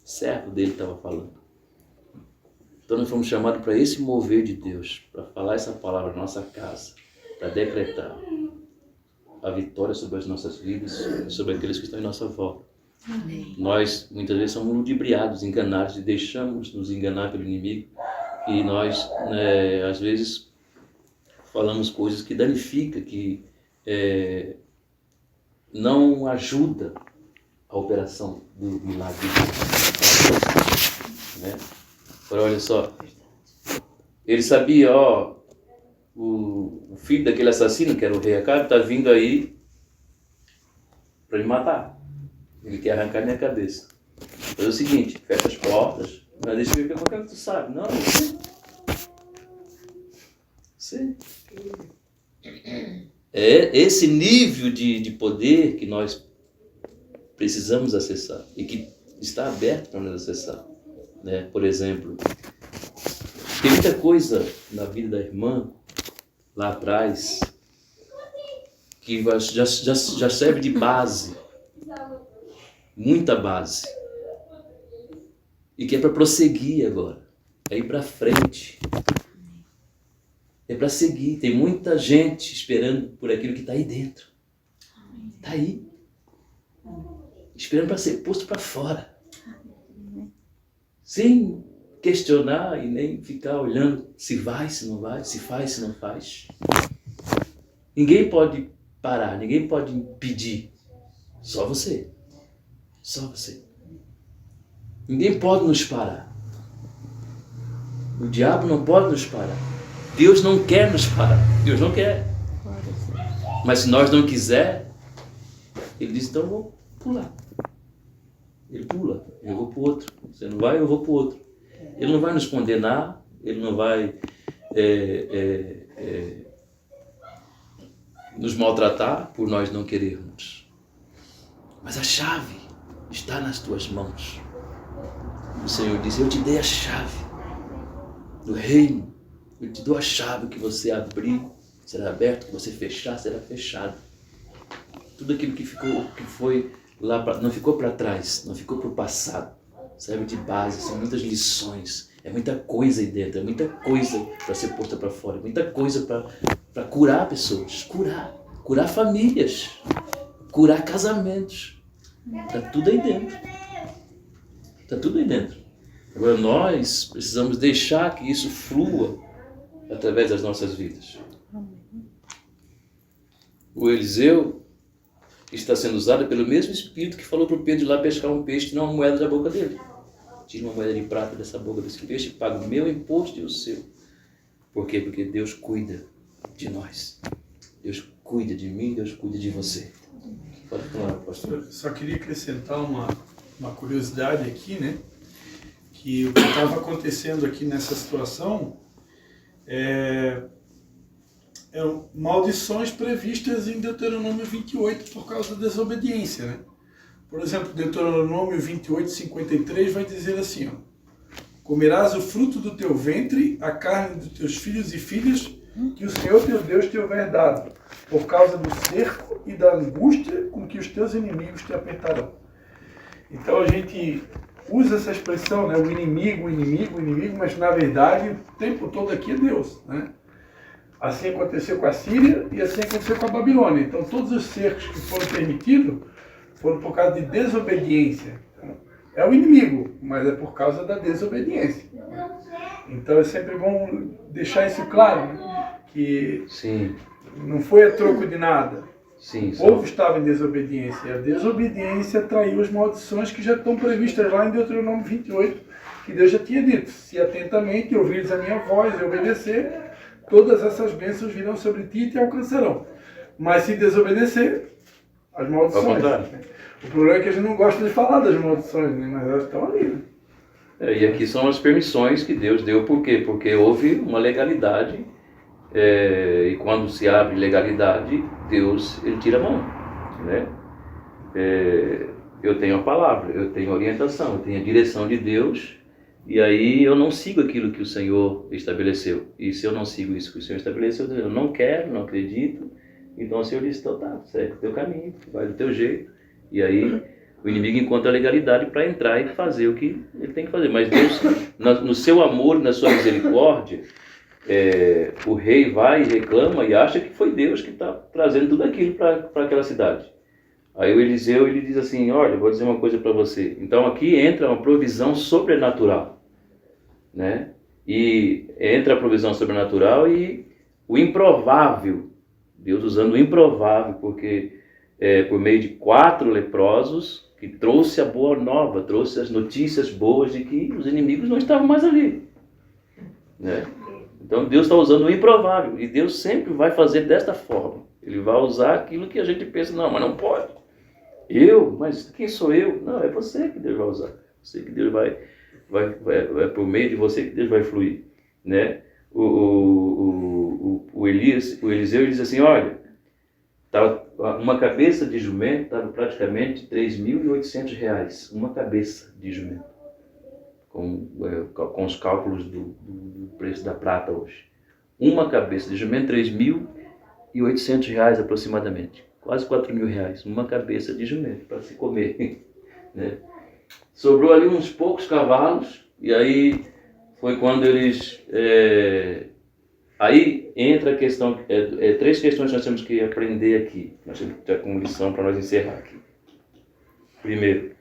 servo dele estava falando. Então nós fomos chamados para esse mover de Deus, para falar essa palavra na nossa casa, para decretar a vitória sobre as nossas vidas e sobre aqueles que estão em nossa volta. Amém. Nós muitas vezes somos ludibriados, enganados, e deixamos nos enganar pelo inimigo, e nós às vezes falamos coisas que danificam, que não ajuda a operação do milagre, né? Agora olha só, ele sabia, ó, o filho daquele assassino, que era o rei Acabe, está vindo aí para me matar. Ele quer arrancar minha cabeça. Faz o seguinte, fecha as portas, mas deixa eu ver qualquer que tu sabe. Não, você. É esse nível de poder que nós precisamos acessar e que está aberto para nós acessar. Né? Por exemplo, tem muita coisa na vida da irmã, lá atrás, que já serve de base, muita base, e que é para prosseguir agora, é ir para frente, é para seguir. Tem muita gente esperando por aquilo que está aí dentro, está aí, esperando para ser posto para fora, sem questionar e nem ficar olhando se vai, se não vai, se faz, se não faz. Ninguém pode parar, ninguém pode impedir, só você, só você. Ninguém pode nos parar. O diabo não pode nos parar. Deus não quer nos parar. Deus não quer. Mas se nós não quiser, ele diz, então eu vou pular. Ele pula, eu vou para o outro. Você não vai, eu vou para o outro. Ele não vai nos condenar, ele não vai nos maltratar por nós não querermos. Mas a chave está nas tuas mãos. O Senhor diz, eu te dei a chave do reino. Eu te dou a chave, que você abrir, será aberto, que você fechar, será fechado. Tudo aquilo que foi lá, não ficou para trás, não ficou para o passado. Serve de base, são muitas lições, é muita coisa aí dentro, é muita coisa para ser posta para fora, é muita coisa para curar pessoas, curar famílias, curar casamentos. Está tudo aí dentro. Está tudo aí dentro. Agora nós precisamos deixar que isso flua através das nossas vidas. O Eliseu está sendo usado pelo mesmo Espírito que falou para o Pedro ir lá pescar um peixe e tirar uma moeda da boca dele. Tira uma moeda de prata dessa boca desse peixe e paga o meu imposto e o seu. Por quê? Porque Deus cuida de nós. Deus cuida de mim, Deus cuida de você. Pode falar, pastor. Só queria acrescentar uma curiosidade aqui, né? Que o que estava acontecendo aqui nessa situação eram maldições previstas em Deuteronômio 28 por causa da desobediência, né? Por exemplo, Deuteronômio 28, 53 vai dizer assim, ó, comerás o fruto do teu ventre, a carne dos teus filhos e filhas, que o Senhor teu Deus te houver dado, por causa do cerco e da angústia com que os teus inimigos te apertarão. Então a gente usa essa expressão, né? O inimigo, mas na verdade o tempo todo aqui é Deus, né? Assim aconteceu com a Síria e assim aconteceu com a Babilônia. Então todos os cercos que foram permitidos foram por causa de desobediência. Então, é o inimigo, mas é por causa da desobediência. Então é sempre bom deixar isso claro, né? Que Sim. não foi a troco de nada. Sim, o povo estava em desobediência. E a desobediência traiu as maldições que já estão previstas lá em Deuteronômio 28, que Deus já tinha dito. Se atentamente ouvires a minha voz e obedecer, todas essas bênçãos virão sobre ti e te alcançarão. Mas se desobedecer, as maldições. O problema é que a gente não gosta de falar das maldições, né? Mas elas estão ali. Né? E aqui são as permissões que Deus deu. Por quê? Porque houve uma legalidade. E quando se abre legalidade, Deus ele tira a mão, né? Eu tenho a palavra, eu tenho a orientação, eu tenho a direção de Deus, e aí eu não sigo aquilo que o Senhor estabeleceu. E se eu não sigo isso que o Senhor estabeleceu, eu não quero, não acredito. Então o Senhor disse, então tá, segue o teu caminho, vai do teu jeito. E aí o inimigo encontra a legalidade para entrar e fazer o que ele tem que fazer. Mas Deus, no seu amor, na sua misericórdia, o rei vai e reclama e acha que foi Deus que está trazendo tudo aquilo para aquela cidade. Aí o Eliseu ele diz assim, olha, vou dizer uma coisa para você. Então aqui entra uma provisão sobrenatural, né? E entra a provisão sobrenatural e o improvável, Deus usando o improvável, porque por meio de 4 leprosos que trouxe a boa nova, trouxe as notícias boas de que os inimigos não estavam mais ali, né? Então Deus está usando o improvável, e Deus sempre vai fazer desta forma. Ele vai usar aquilo que a gente pensa, não, mas não pode. Mas quem sou eu? Não, é você que Deus vai usar. Você que Deus vai por meio de você que Deus vai fluir, né? O Eliseu diz assim, olha, uma cabeça de jumento estava praticamente R$3.800, uma cabeça de jumento, com os cálculos do preço da prata hoje. Uma cabeça de jumento, R$3.800 aproximadamente, quase R$4.000, uma cabeça de jumento para se comer, né? Sobrou ali uns poucos cavalos, e aí foi quando eles... Aí entra a questão, três questões que nós temos que aprender aqui, nós temos que ter como lição para nós encerrar aqui. Primeiro,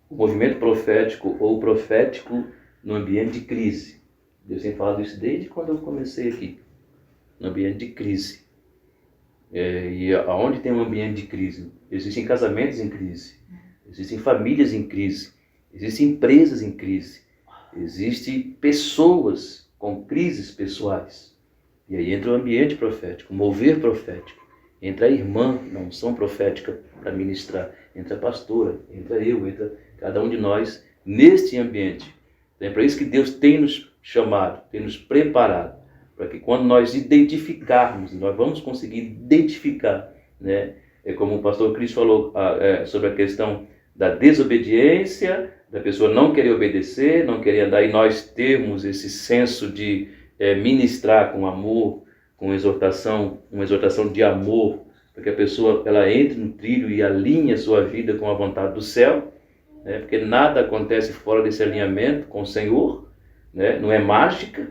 o movimento profético ou profético no ambiente de crise. Deus tem falado isso desde quando eu comecei aqui, no ambiente de crise. E aonde tem um ambiente de crise? Existem casamentos em crise, existem famílias em crise, existem empresas em crise, existem pessoas com crises pessoais. E aí entra o ambiente profético, o mover profético. Entra a irmã, na unção profética para ministrar. Entra a pastora, entra eu, entra cada um de nós neste ambiente. Então é para isso que Deus tem nos chamado, tem nos preparado. Para que quando nós identificarmos, nós vamos conseguir identificar, né? É como o pastor Cris falou sobre a questão da desobediência, da pessoa não querer obedecer, não querer andar, e nós termos esse senso de ministrar com amor, com exortação, uma exortação de amor, para que a pessoa ela entre no trilho e alinhe a sua vida com a vontade do céu, né? Porque nada acontece fora desse alinhamento com o Senhor, né? Não é mágica.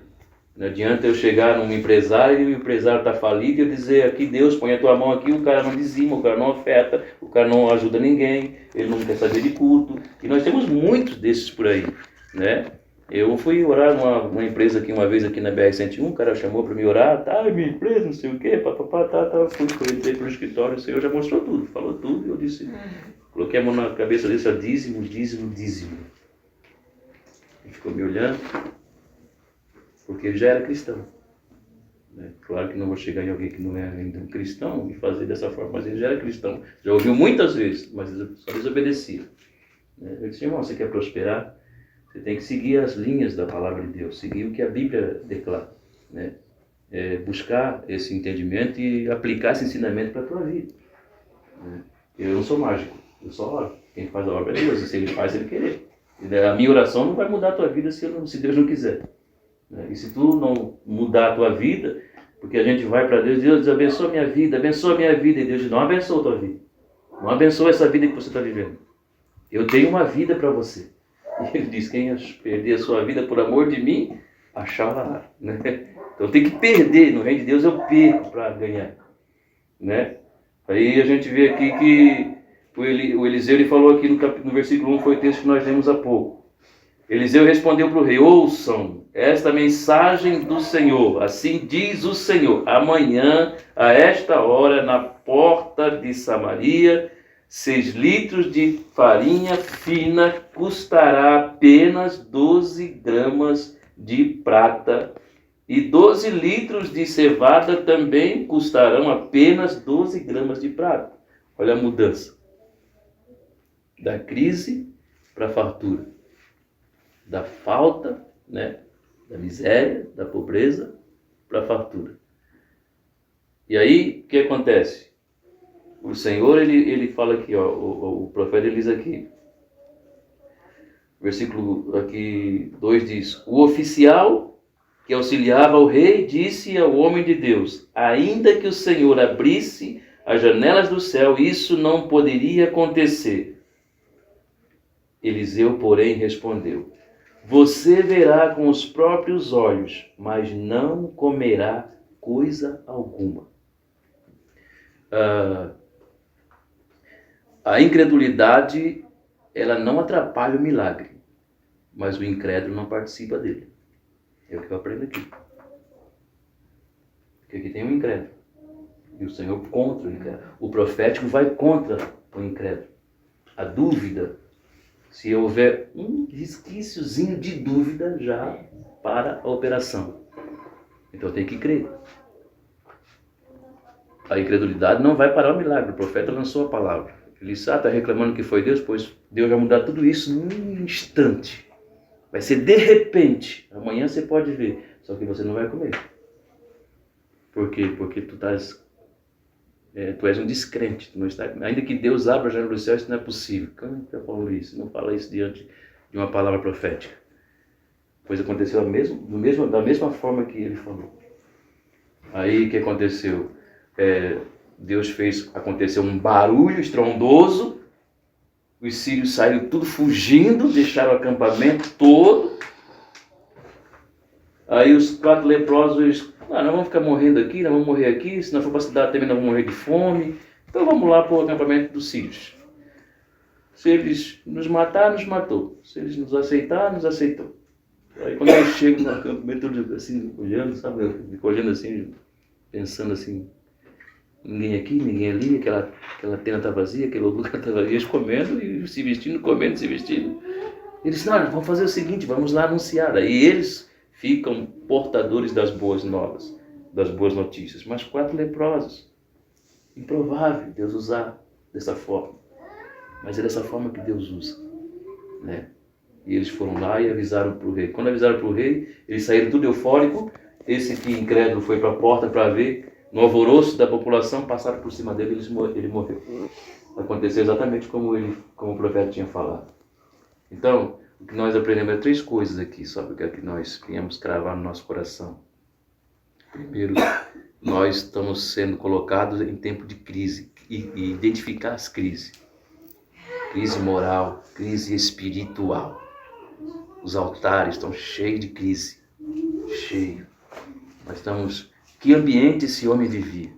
Não adianta eu chegar num empresário e o empresário está falido e eu dizer aqui, Deus, põe a tua mão aqui, o cara não dizima, o cara não oferta, o cara não ajuda ninguém, ele não quer saber de culto. E nós temos muitos desses por aí, né? Eu fui orar numa empresa aqui uma vez aqui na BR-101, o cara chamou para me orar, minha empresa, não sei o quê, fui, entrei pelo escritório, o Senhor já mostrou tudo, falou tudo, e eu disse, coloquei a mão na cabeça dele, só dízimo, dízimo, dízimo. Ele ficou me olhando, porque ele já era cristão, né? Claro que não vou chegar em alguém que não é ainda um cristão e fazer dessa forma, mas ele já era cristão, já ouviu muitas vezes, mas só desobedecia, né? Eu disse, irmão, você quer prosperar? Você tem que seguir as linhas da palavra de Deus, seguir o que a Bíblia declara, né? Buscar esse entendimento e aplicar esse ensinamento para a tua vida, né? Eu não sou mágico, eu só oro. Quem faz a obra é Deus, e se Ele faz, Ele querer. A minha oração não vai mudar a tua vida se Deus não quiser, né? E se tu não mudar a tua vida, porque a gente vai para Deus, Deus abençoa a minha vida, e Deus diz, não abençoa a tua vida, não abençoa essa vida que você está vivendo. Eu tenho uma vida para você. E ele diz, quem perder a sua vida por amor de mim, achará, né? Então tem que perder, no reino de Deus eu perco para ganhar, né? Aí a gente vê aqui que o Eliseu ele falou aqui no versículo 1, foi o texto que nós lemos há pouco. Eliseu respondeu para o rei, ouçam esta mensagem do Senhor, assim diz o Senhor, amanhã a esta hora na porta de Samaria, 6 litros de farinha fina custará apenas 12 gramas de prata e 12 litros de cevada também custarão apenas 12 gramas de prata. Olha a mudança. Da crise para a fartura. Da falta, né? Da miséria, da pobreza para a fartura. E aí, o que acontece? O Senhor, ele fala aqui, ó, o profeta ele diz aqui, versículo aqui 2 diz, o oficial que auxiliava o rei disse ao homem de Deus, ainda que o Senhor abrisse as janelas do céu, isso não poderia acontecer. Eliseu, porém, respondeu, você verá com os próprios olhos, mas não comerá coisa alguma. A incredulidade, ela não atrapalha o milagre, mas o incrédulo não participa dele. É o que eu aprendo aqui. Porque aqui tem um incrédulo. E o Senhor contra o incrédulo. O profético vai contra o incrédulo. a dúvida, se houver um resquíciozinho de dúvida, já para a operação. Então tem que crer. A incredulidade não vai parar o milagre. O profeta lançou a palavra. Ele disse, está reclamando que foi Deus? Pois Deus vai mudar tudo isso num instante. Vai ser de repente. Amanhã você pode ver. Só que você não vai comer. Por quê? Porque tu és um descrente. Tu não está, ainda que Deus abra a janela do céu, isso não é possível. Quem já falou isso? Não fala isso diante de uma palavra profética. Pois aconteceu da mesma forma que ele falou. Aí o que aconteceu? Deus fez acontecer um barulho estrondoso, os sírios saíram tudo fugindo, deixaram o acampamento todo. Aí os 4 leprosos, nós vamos ficar morrendo aqui, nós vamos morrer aqui, se não for para a cidade também nós vamos morrer de fome, então vamos lá para o acampamento dos sírios. Se eles nos matar, nos matou. Se eles nos aceitar, nos aceitou. Aí quando eu chego no acampamento, assim, olhando, sabe, eu fico olhando assim, pensando assim, ninguém aqui, ninguém ali, aquela tenda está vazia, aquele lugar está vazio, eles comendo e se vestindo, comendo, se vestindo. Eles não, vamos fazer o seguinte, vamos lá anunciar. Aí eles ficam portadores das boas novas, das boas notícias. Mas 4 leprosos, improvável Deus usar dessa forma. Mas é dessa forma que Deus usa, né? E eles foram lá e avisaram para o rei. Quando avisaram para o rei, eles saíram tudo eufórico. Esse que incrédulo foi para a porta para ver. No alvoroço da população, passaram por cima dele e ele morreu. Aconteceu exatamente como o profeta tinha falado. Então, o que nós aprendemos é 3 coisas aqui, só que eu quero que nós venhamos cravar no nosso coração. Primeiro, nós estamos sendo colocados em tempo de crise e identificar as crises. Crise moral, crise espiritual. Os altares estão cheios de crise. Cheio. Nós estamos... Que ambiente esse homem vivia?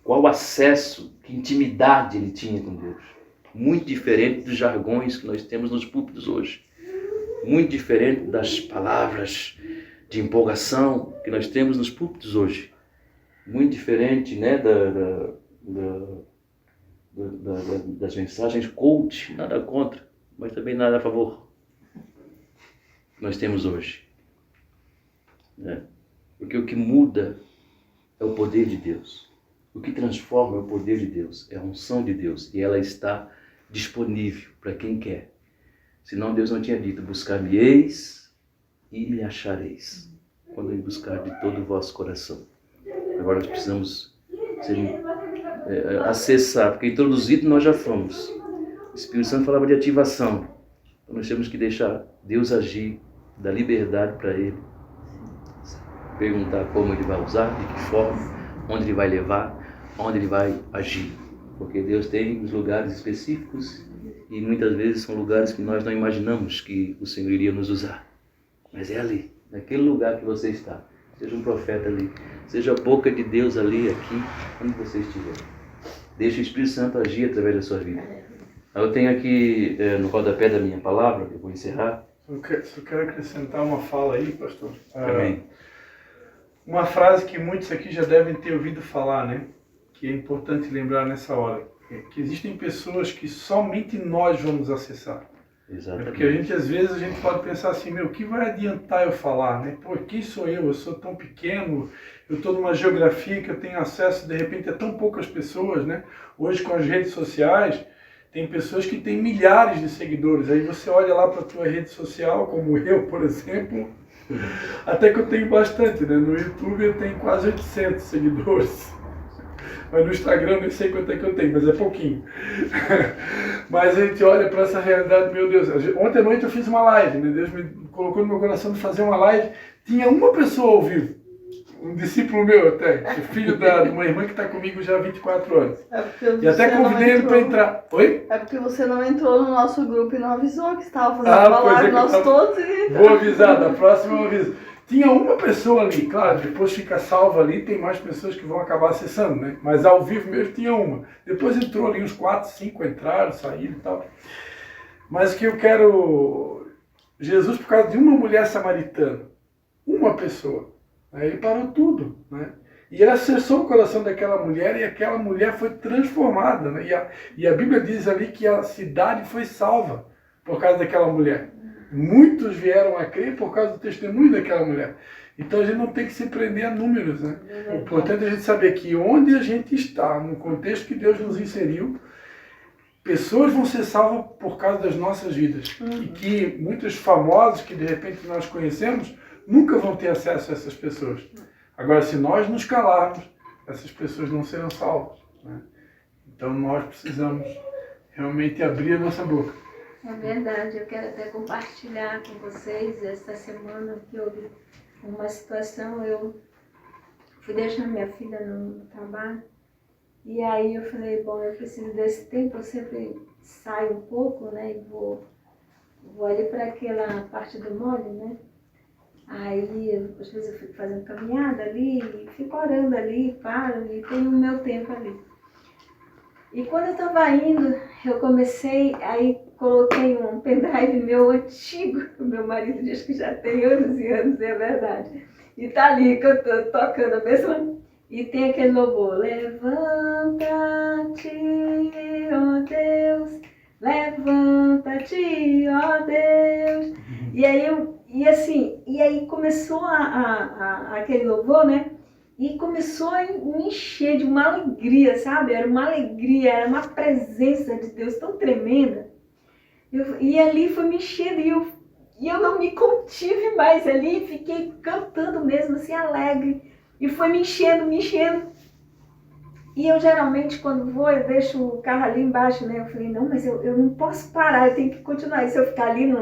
Qual acesso, que intimidade ele tinha com Deus? Muito diferente dos jargões que nós temos nos púlpitos hoje. Muito diferente das palavras de empolgação que nós temos nos púlpitos hoje. Muito diferente, né, das mensagens coach, nada contra, mas também nada a favor. Nós temos hoje, né? Porque o que muda é o poder de Deus, o que transforma é o poder de Deus, é a unção de Deus, e ela está disponível para quem quer. Senão Deus não tinha dito, buscar-me-eis e me achareis, quando me buscar de todo o vosso coração. Agora nós precisamos acessar, porque introduzido nós já fomos. O Espírito Santo falava de ativação, então nós temos que deixar Deus agir, dar liberdade para Ele, perguntar como Ele vai usar, de que forma, onde Ele vai levar, onde Ele vai agir. Porque Deus tem os lugares específicos e muitas vezes são lugares que nós não imaginamos que o Senhor iria nos usar. Mas é ali, naquele lugar que você está. Seja um profeta ali, seja a boca de Deus ali, aqui, onde você estiver. Deixe o Espírito Santo agir através da sua vida. Eu tenho aqui no rodapé da minha palavra, eu vou encerrar. Só quero acrescentar uma fala aí, pastor. Amém. Uma frase que muitos aqui já devem ter ouvido falar, né? Que é importante lembrar nessa hora. Que existem pessoas que somente nós vamos acessar. Exatamente. Porque às vezes a gente pode pensar assim, o que vai adiantar eu falar, né? Pô, quem sou eu? Eu sou tão pequeno, eu estou numa geografia que eu tenho acesso, de repente, a tão poucas pessoas, né? Hoje com as redes sociais, tem pessoas que têm milhares de seguidores. Aí você olha lá para a tua rede social, como eu, por exemplo, até que eu tenho bastante, né? No YouTube eu tenho quase 800 seguidores. Mas no Instagram nem sei quanto é que eu tenho, mas é pouquinho. Mas a gente olha para essa realidade, meu Deus. Ontem à noite eu fiz uma live, né? Deus me colocou no meu coração de fazer uma live. Tinha uma pessoa ao vivo. Um discípulo meu até, filho de uma irmã que está comigo já há 24 anos. E até convidei ele para entrar. Oi? É porque você não entrou no nosso grupo e não avisou que estava fazendo uma live, nós todos e... Vou avisar, da próxima eu aviso. Tinha uma pessoa ali, claro, depois fica salva ali, tem mais pessoas que vão acabar acessando, né? Mas ao vivo mesmo tinha uma. Depois entrou ali uns 4, 5 entraram, saíram e tal. Mas que eu quero... Jesus, por causa de uma mulher samaritana, uma pessoa, aí ele parou tudo, né? E ele acessou o coração daquela mulher e aquela mulher foi transformada. Né? E a Bíblia diz ali que a cidade foi salva por causa daquela mulher. Muitos vieram a crer por causa do testemunho daquela mulher. Então a gente não tem que se prender a números. Né? O importante é a gente saber que onde a gente está, no contexto que Deus nos inseriu, pessoas vão ser salvas por causa das nossas vidas. E que muitos famosos que de repente nós conhecemos nunca vão ter acesso a essas pessoas. Agora, se nós nos calarmos, essas pessoas não serão salvas. Né? Então nós precisamos realmente abrir a nossa boca. É verdade, eu quero até compartilhar com vocês esta semana que houve uma situação, eu fui deixar minha filha no trabalho e aí eu falei, bom, eu preciso desse tempo, eu sempre saio um pouco, né, e vou ali para aquela parte do mole, né, aí às vezes eu fico fazendo caminhada ali, e fico orando ali, paro e tenho o meu tempo ali. E quando eu estava indo, eu comecei, aí coloquei um pendrive meu antigo, o meu marido diz que já tem anos e anos, é verdade. E tá ali cantando, tocando a mesma, e tem aquele louvor, levanta-te, ó Deus, levanta-te, ó Deus. E aí começou aquele louvor, né? E começou a me encher de uma alegria, sabe? Era uma alegria, era uma presença de Deus tão tremenda. E ali foi me enchendo e eu não me contive mais ali, fiquei cantando mesmo, assim, alegre. E foi me enchendo, me enchendo. E eu geralmente, quando vou, eu deixo o carro ali embaixo, né? Eu falei, não, mas eu não posso parar, eu tenho que continuar. E se eu ficar ali,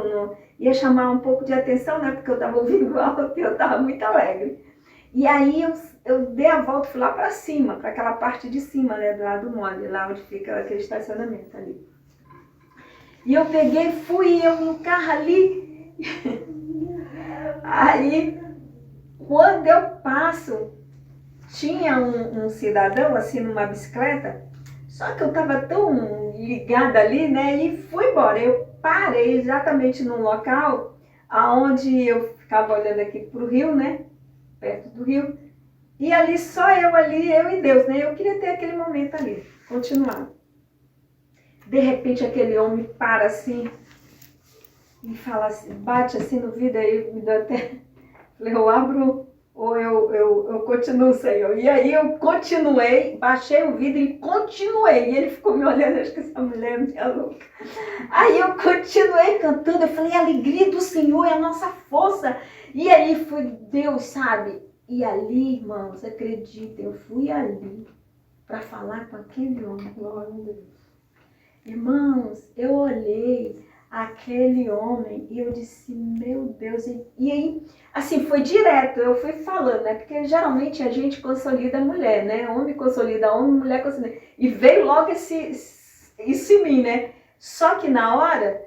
ia chamar um pouco de atenção, né? Porque eu estava ouvindo alto e eu estava muito alegre. E aí eu dei a volta, fui lá para cima, para aquela parte de cima, né, do lado do mole, lá onde fica aquele estacionamento ali. E eu peguei, fui eu no carro ali. Aí, quando eu passo, tinha um cidadão assim numa bicicleta, só que eu estava tão ligada ali, né, e fui embora. Eu parei exatamente num local onde eu ficava olhando aqui para o rio, né, perto do rio, e ali só eu e Deus, né? Eu queria ter aquele momento ali, continuar. De repente aquele homem para assim e fala assim, bate assim no vidro, aí me dá até, falei, eu abro ou eu continuo, Senhor. E aí eu continuei, baixei o vidro e continuei. E ele ficou me olhando, acho que essa mulher é minha louca. Aí eu continuei cantando, eu falei, a alegria do Senhor é a nossa força. E aí foi Deus, sabe? E ali, irmãos, acreditem, eu fui ali para falar com aquele homem. Glória a Deus. Irmãos, eu olhei aquele homem e eu disse, meu Deus. E aí, assim, foi direto, eu fui falando, né? Porque geralmente a gente consolida a mulher, né? Homem consolida homem, mulher consolida. E veio logo isso em mim, né? Só que na hora,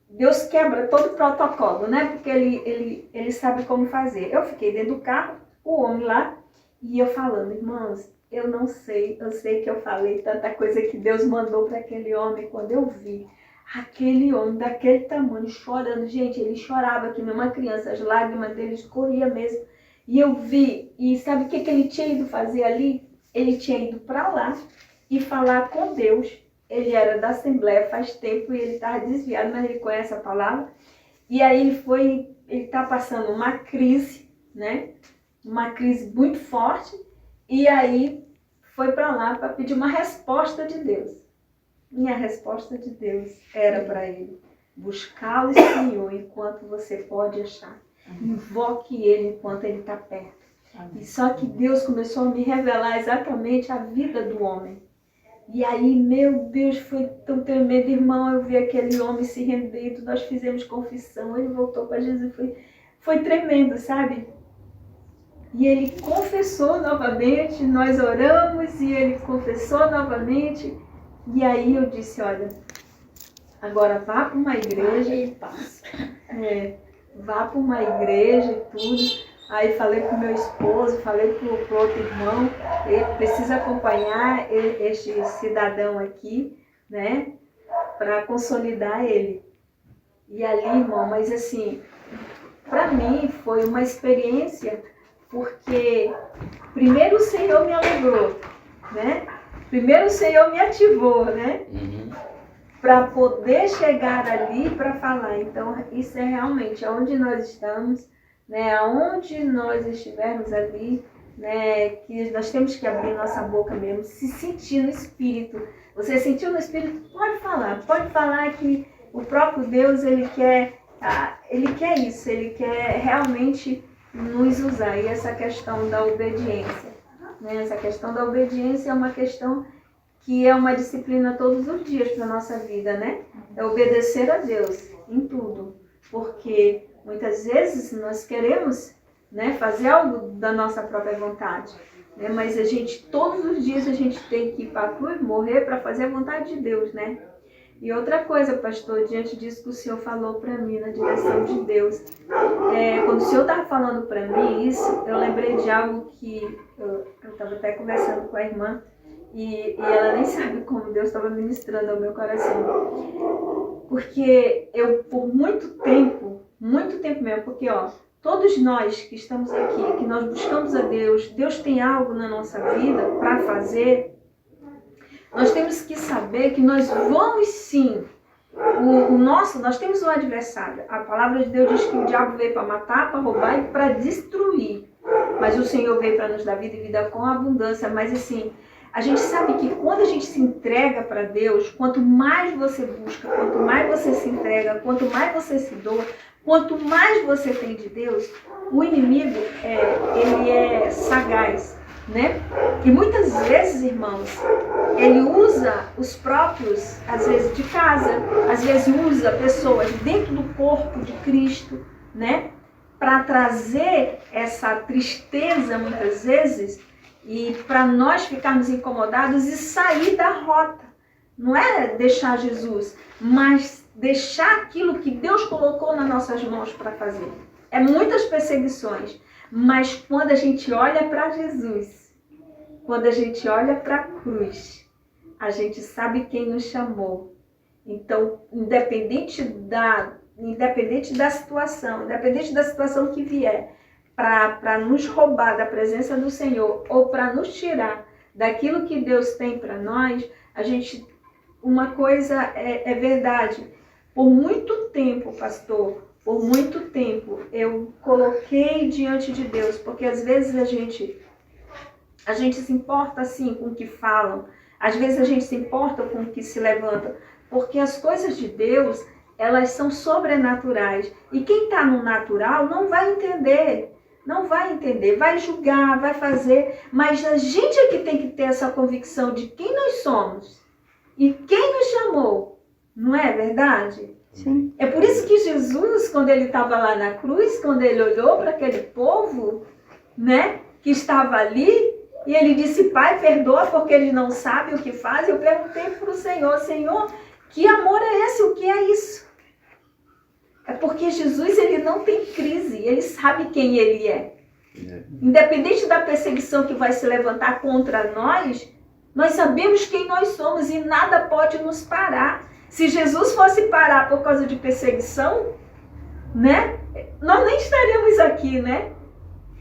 Deus quebra todo o protocolo, né? Porque ele sabe como fazer. Eu fiquei dentro do carro, o homem lá, e eu falando, irmãos, eu não sei, eu sei que eu falei tanta coisa que Deus mandou para aquele homem. Quando eu vi aquele homem daquele tamanho chorando, gente, ele chorava que nem uma criança, as lágrimas dele escorriam mesmo. E eu vi, e sabe o que ele tinha ido fazer ali? Ele tinha ido para lá e falar com Deus. Ele era da Assembleia faz tempo e ele estava desviado, mas ele conhece a palavra. E aí ele está passando uma crise, né? Uma crise muito forte. E aí foi para lá para pedir uma resposta de Deus. E a resposta de Deus era para ele: buscar o Senhor enquanto você pode achar. Invoque Ele enquanto Ele está perto. E só que Deus começou a me revelar exatamente a vida do homem. E aí, meu Deus, foi tão tremendo, irmão. Eu vi aquele homem se rendendo, nós fizemos confissão, ele voltou para Jesus. Foi tremendo, sabe? E ele confessou novamente, nós oramos e ele confessou novamente. E aí eu disse, olha, agora vá para uma igreja e passa. Vá para uma igreja e tudo. Aí falei para o meu esposo, falei para o outro irmão, ele precisa acompanhar este cidadão aqui, né, para consolidar ele. E ali, irmão, mas assim, para mim foi uma experiência porque primeiro o Senhor me alegrou, né? Primeiro o Senhor me ativou, né? Para poder chegar ali para falar. Então, isso é realmente aonde nós estamos, né? Aonde nós estivermos ali, né? Que nós temos que abrir nossa boca mesmo, se sentir no Espírito. Você sentiu no Espírito? Pode falar que o próprio Deus, Ele quer isso, Ele quer realmente nos usar. E essa questão da obediência, né? Essa questão da obediência é uma questão que é uma disciplina todos os dias para a nossa vida, né? É obedecer a Deus em tudo. Porque muitas vezes nós queremos, né, fazer algo da nossa própria vontade, né? Mas todos os dias a gente tem que ir para a cruz, morrer para fazer a vontade de Deus, né? E outra coisa, pastor, diante disso que o Senhor falou para mim, na direção de Deus, quando o Senhor estava falando para mim isso, eu lembrei de algo que eu estava até conversando com a irmã, e ela nem sabe como Deus estava ministrando ao meu coração. Porque eu, por muito tempo mesmo, porque todos nós que estamos aqui, que nós buscamos a Deus, Deus tem algo na nossa vida para fazer, nós temos que saber que nós vamos sim, nós temos um adversário. A palavra de Deus diz que o diabo veio para matar, para roubar e para destruir. Mas o Senhor veio para nos dar vida e vida com abundância. Mas assim, a gente sabe que quando a gente se entrega para Deus, quanto mais você busca, quanto mais você se entrega, quanto mais você se doa, quanto mais você tem de Deus, o inimigo, ele é sagaz, né? E muitas vezes, irmãos, ele usa os próprios, às vezes de casa, às vezes usa pessoas dentro do corpo de Cristo, né? Para trazer essa tristeza, muitas vezes, e para nós ficarmos incomodados e sair da rota. Não é deixar Jesus, mas deixar aquilo que Deus colocou nas nossas mãos para fazer. É muitas perseguições, mas quando a gente olha para Jesus, quando a gente olha para a cruz, a gente sabe quem nos chamou. Então, independente da situação que vier, para nos roubar da presença do Senhor ou para nos tirar daquilo que Deus tem para nós, uma coisa é verdade. Por muito tempo, pastor, por muito tempo eu coloquei diante de Deus, porque às vezes a gente se importa assim com o que falam, às vezes a gente se importa com o que se levanta, porque as coisas de Deus, elas são sobrenaturais. E quem está no natural não vai entender, vai julgar, vai fazer, mas a gente é que tem que ter essa convicção de quem nós somos e quem nos chamou, não é verdade? Sim. É por isso que Jesus, quando ele estava lá na cruz, quando ele olhou para aquele povo, né, que estava ali, e ele disse: Pai, perdoa porque eles não sabem o que fazem. Eu perguntei para o Senhor: Senhor, que amor é esse? O que é isso? É porque Jesus, ele não tem crise, ele sabe quem ele é. Independente da perseguição que vai se levantar contra nós sabemos quem nós somos e nada pode nos parar. Se Jesus fosse parar por causa de perseguição, né, nós nem estaríamos aqui, né?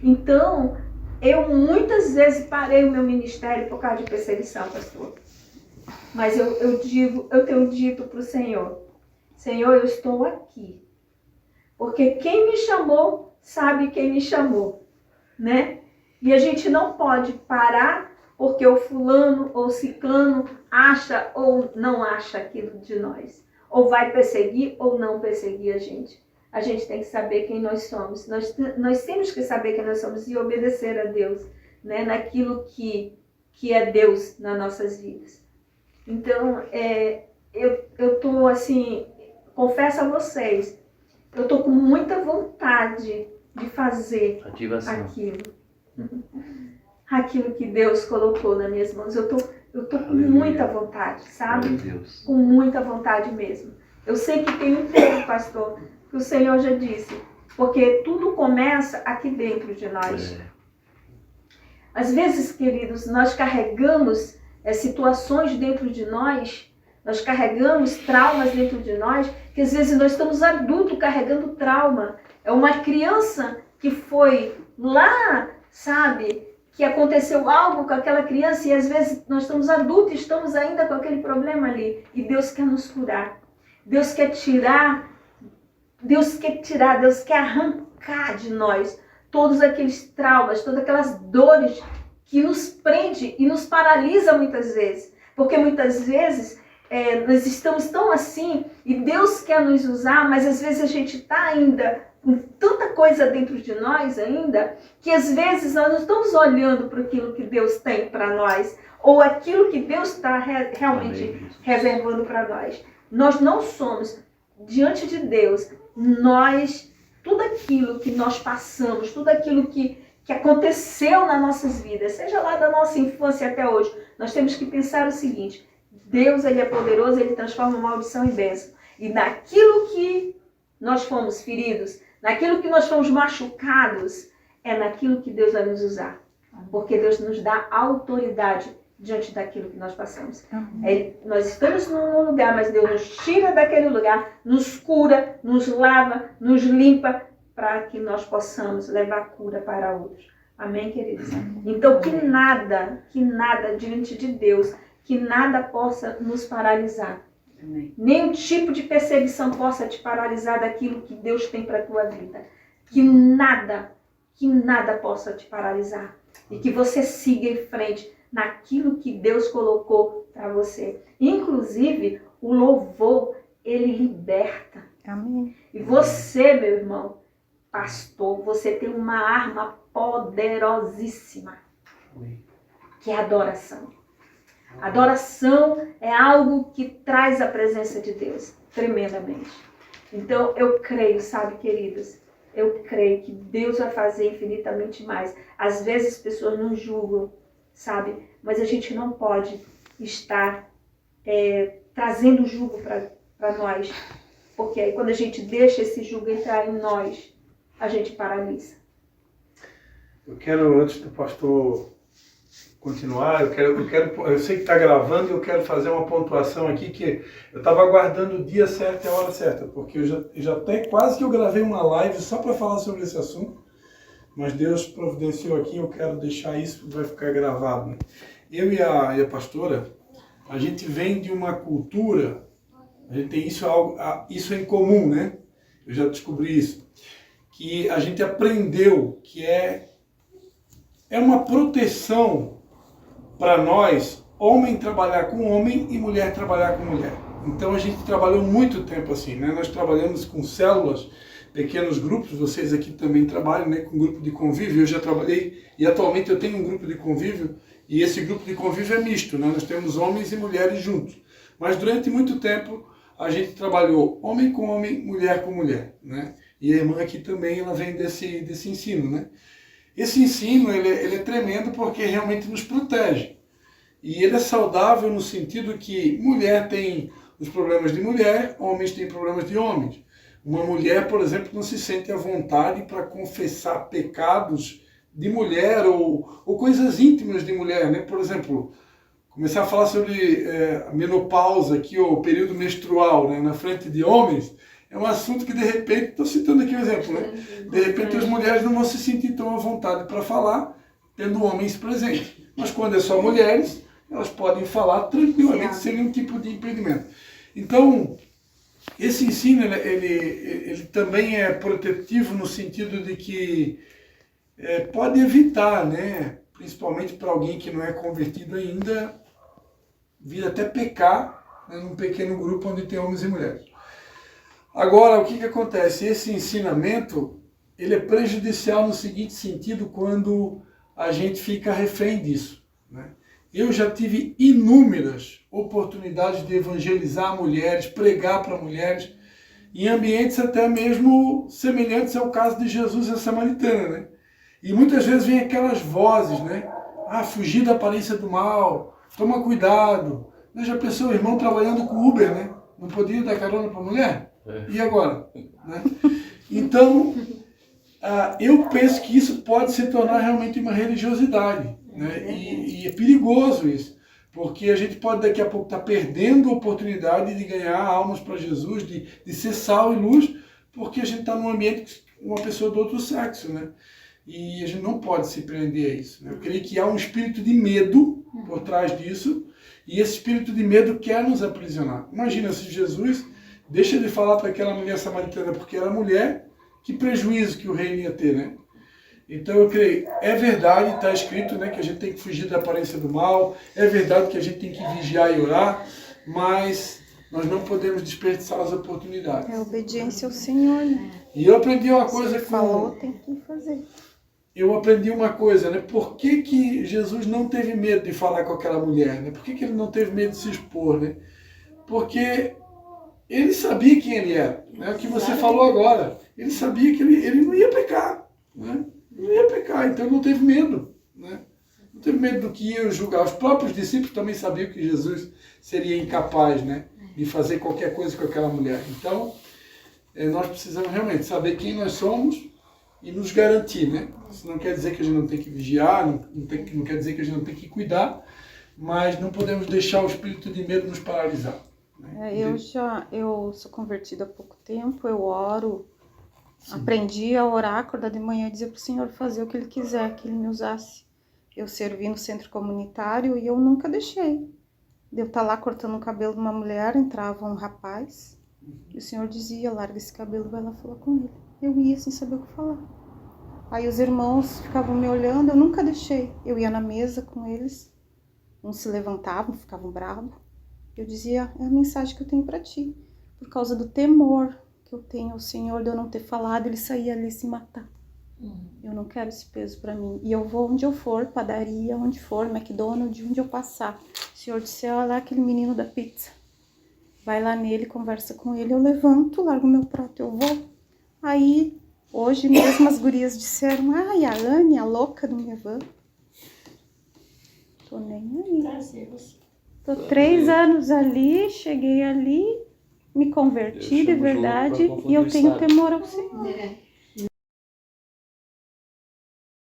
Então, eu muitas vezes parei o meu ministério por causa de perseguição, pastor. Mas eu tenho dito para o Senhor: Senhor, eu estou aqui. Porque quem me chamou, sabe quem me chamou, né? E a gente não pode parar porque o fulano ou ciclano acha ou não acha aquilo de nós. Ou vai perseguir ou não perseguir a gente. A gente tem que saber quem nós somos. Nós temos que saber quem nós somos e obedecer a Deus, né? Naquilo que é Deus nas nossas vidas. Então, eu estou assim, confesso a vocês, eu estou com muita vontade de fazer aquilo que Deus colocou nas minhas mãos. Eu tô com muita vontade, sabe? Com muita vontade mesmo. Eu sei que tem um tempo, pastor, que o Senhor já disse, porque tudo começa aqui dentro de nós. Às vezes, queridos, nós carregamos situações dentro de nós, nós carregamos traumas dentro de nós, que às vezes nós estamos adultos carregando trauma. É uma criança que foi lá sabe? Que aconteceu algo com aquela criança e às vezes nós estamos adultos e estamos ainda com aquele problema ali. E Deus quer nos curar. Deus quer tirar, Deus quer arrancar de nós todos aqueles traumas, todas aquelas dores que nos prende e nos paralisa muitas vezes. Porque muitas vezes nós estamos tão assim e Deus quer nos usar, mas às vezes a gente está ainda com tanta coisa dentro de nós ainda, que às vezes nós não estamos olhando para aquilo que Deus tem para nós, ou aquilo que Deus está realmente reservando para nós. Nós não somos, diante de Deus, tudo aquilo que nós passamos, tudo aquilo que aconteceu nas nossas vidas, seja lá da nossa infância até hoje, nós temos que pensar o seguinte: Deus, Ele é poderoso, Ele transforma maldição em bênção. E naquilo que nós fomos feridos, naquilo que nós fomos machucados, é naquilo que Deus vai nos usar. Porque Deus nos dá autoridade diante daquilo que nós passamos. Nós estamos num lugar, mas Deus nos tira daquele lugar, nos cura, nos lava, nos limpa, para que nós possamos levar cura para outros. Amém, queridos? Então, que nada diante de Deus, que nada possa nos paralisar. Amém. Nenhum tipo de perseguição possa te paralisar daquilo que Deus tem para a tua vida. Que nada possa te paralisar. E que você siga em frente naquilo que Deus colocou para você. Inclusive, o louvor, ele liberta. Amém. E você, meu irmão, pastor, você tem uma arma poderosíssima, que é a adoração. Adoração é algo que traz a presença de Deus, tremendamente. Então, eu creio, sabe, queridos, eu creio que Deus vai fazer infinitamente mais. Às vezes as pessoas não julgam, sabe? Mas a gente não pode estar trazendo julgo para nós. Porque aí quando a gente deixa esse julgo entrar em nós, a gente paralisa. Eu quero, antes do pastor continuar, eu sei que está gravando e eu quero fazer uma pontuação aqui, que eu estava aguardando o dia certo e a hora certa, porque eu já até quase que eu gravei uma live só para falar sobre esse assunto, mas Deus providenciou aqui, eu quero deixar isso, vai ficar gravado, né? Eu e a pastora, a gente vem de uma cultura, a gente tem isso em comum, né? Eu já descobri isso, que a gente aprendeu que é uma proteção para nós, homem trabalhar com homem e mulher trabalhar com mulher. Então a gente trabalhou muito tempo assim, né? Nós trabalhamos com células, pequenos grupos, vocês aqui também trabalham, né, com grupo de convívio. Eu já trabalhei e atualmente eu tenho um grupo de convívio e esse grupo de convívio é misto, né? Nós temos homens e mulheres juntos. Mas durante muito tempo a gente trabalhou homem com homem, mulher com mulher, né? E a irmã aqui também, ela vem desse ensino, né? Esse ensino, ele é tremendo porque realmente nos protege. E ele é saudável no sentido que mulher tem os problemas de mulher, homens têm problemas de homens. Uma mulher, por exemplo, não se sente à vontade para confessar pecados de mulher ou coisas íntimas de mulher, né? Por exemplo, começar a falar sobre a menopausa aqui, ou o período menstrual, né, na frente de homens, é um assunto que, de repente, estou citando aqui um exemplo, né? De repente as mulheres não vão se sentir tão à vontade para falar, tendo homens presentes. Mas quando é só mulheres, elas podem falar tranquilamente, sem nenhum tipo de impedimento. Então, esse ensino, ele também é protetivo no sentido de que pode evitar, né? Principalmente para alguém que não é convertido ainda, vir até pecar, né, num pequeno grupo onde tem homens e mulheres. Agora, o que acontece? Esse ensinamento, ele é prejudicial no seguinte sentido, quando a gente fica refém disso, né? Eu já tive inúmeras oportunidades de evangelizar mulheres, pregar para mulheres, em ambientes até mesmo semelhantes ao caso de Jesus e a Samaritana, né? E muitas vezes vem aquelas vozes, né? Ah, fugir da aparência do mal, toma cuidado. Já pensou, o irmão trabalhando com Uber, né? Não podia dar carona para a mulher? E agora? Né? Então, eu penso que isso pode se tornar realmente uma religiosidade, né? E é perigoso isso, porque a gente pode daqui a pouco estar perdendo a oportunidade de ganhar almas para Jesus, de ser sal e luz, porque a gente está num ambiente com uma pessoa do outro sexo, né? E a gente não pode se prender a isso. Né? Eu creio que há um espírito de medo por trás disso, e esse espírito de medo quer nos aprisionar. Imagina se Jesus deixa de falar para aquela mulher samaritana porque era mulher, que prejuízo que o reino ia ter, né? Então eu creio, é verdade, está escrito, né, que a gente tem que fugir da aparência do mal, é verdade que a gente tem que vigiar e orar, mas nós não podemos desperdiçar as oportunidades. É obediência ao Senhor, né? E eu aprendi uma coisa que falou, tem que fazer. Eu aprendi uma coisa, né? Por que Jesus não teve medo de falar com aquela mulher, né? Por que ele não teve medo de se expor, né? Porque ele sabia quem ele era, né? O que você falou agora. Ele sabia que ele não ia pecar, né? Não ia pecar, então ele não teve medo, né? Não teve medo do que ia julgar. Os próprios discípulos também sabiam que Jesus seria incapaz, né, de fazer qualquer coisa com aquela mulher. Então, nós precisamos realmente saber quem nós somos e nos garantir, né? Isso não quer dizer que a gente não tem que vigiar, não quer dizer que a gente não tem que cuidar, mas não podemos deixar o espírito de medo nos paralisar. Né? Eu sou convertida há pouco tempo, eu oro. Sim. Aprendi a orar, acordar de manhã e dizer para o Senhor fazer o que Ele quiser, que Ele me usasse. Eu servi no centro comunitário e eu nunca deixei. Eu estar lá cortando o cabelo de uma mulher, entrava um rapaz, e o Senhor dizia, larga esse cabelo, vai lá falar com ele. Eu ia sem saber o que falar. Aí os irmãos ficavam me olhando, eu nunca deixei. Eu ia na mesa com eles, uns se levantavam, ficavam bravos. Eu dizia, é a mensagem que eu tenho para ti, por causa do temor que eu tenho ao Senhor de eu não ter falado, ele saía ali se matar. Eu não quero esse peso para mim. E eu vou onde eu for, padaria, onde for, McDonald's, onde eu passar. O Senhor disse, olha lá aquele menino da pizza. Vai lá nele, conversa com ele. Eu levanto, largo meu prato, eu vou. Aí, hoje mesmo as gurias disseram, ai, a Anne, a louca do Mevan. Tô nem aí. Tô 3 anos ali, cheguei ali, me converti de verdade e eu tenho temor ao Senhor.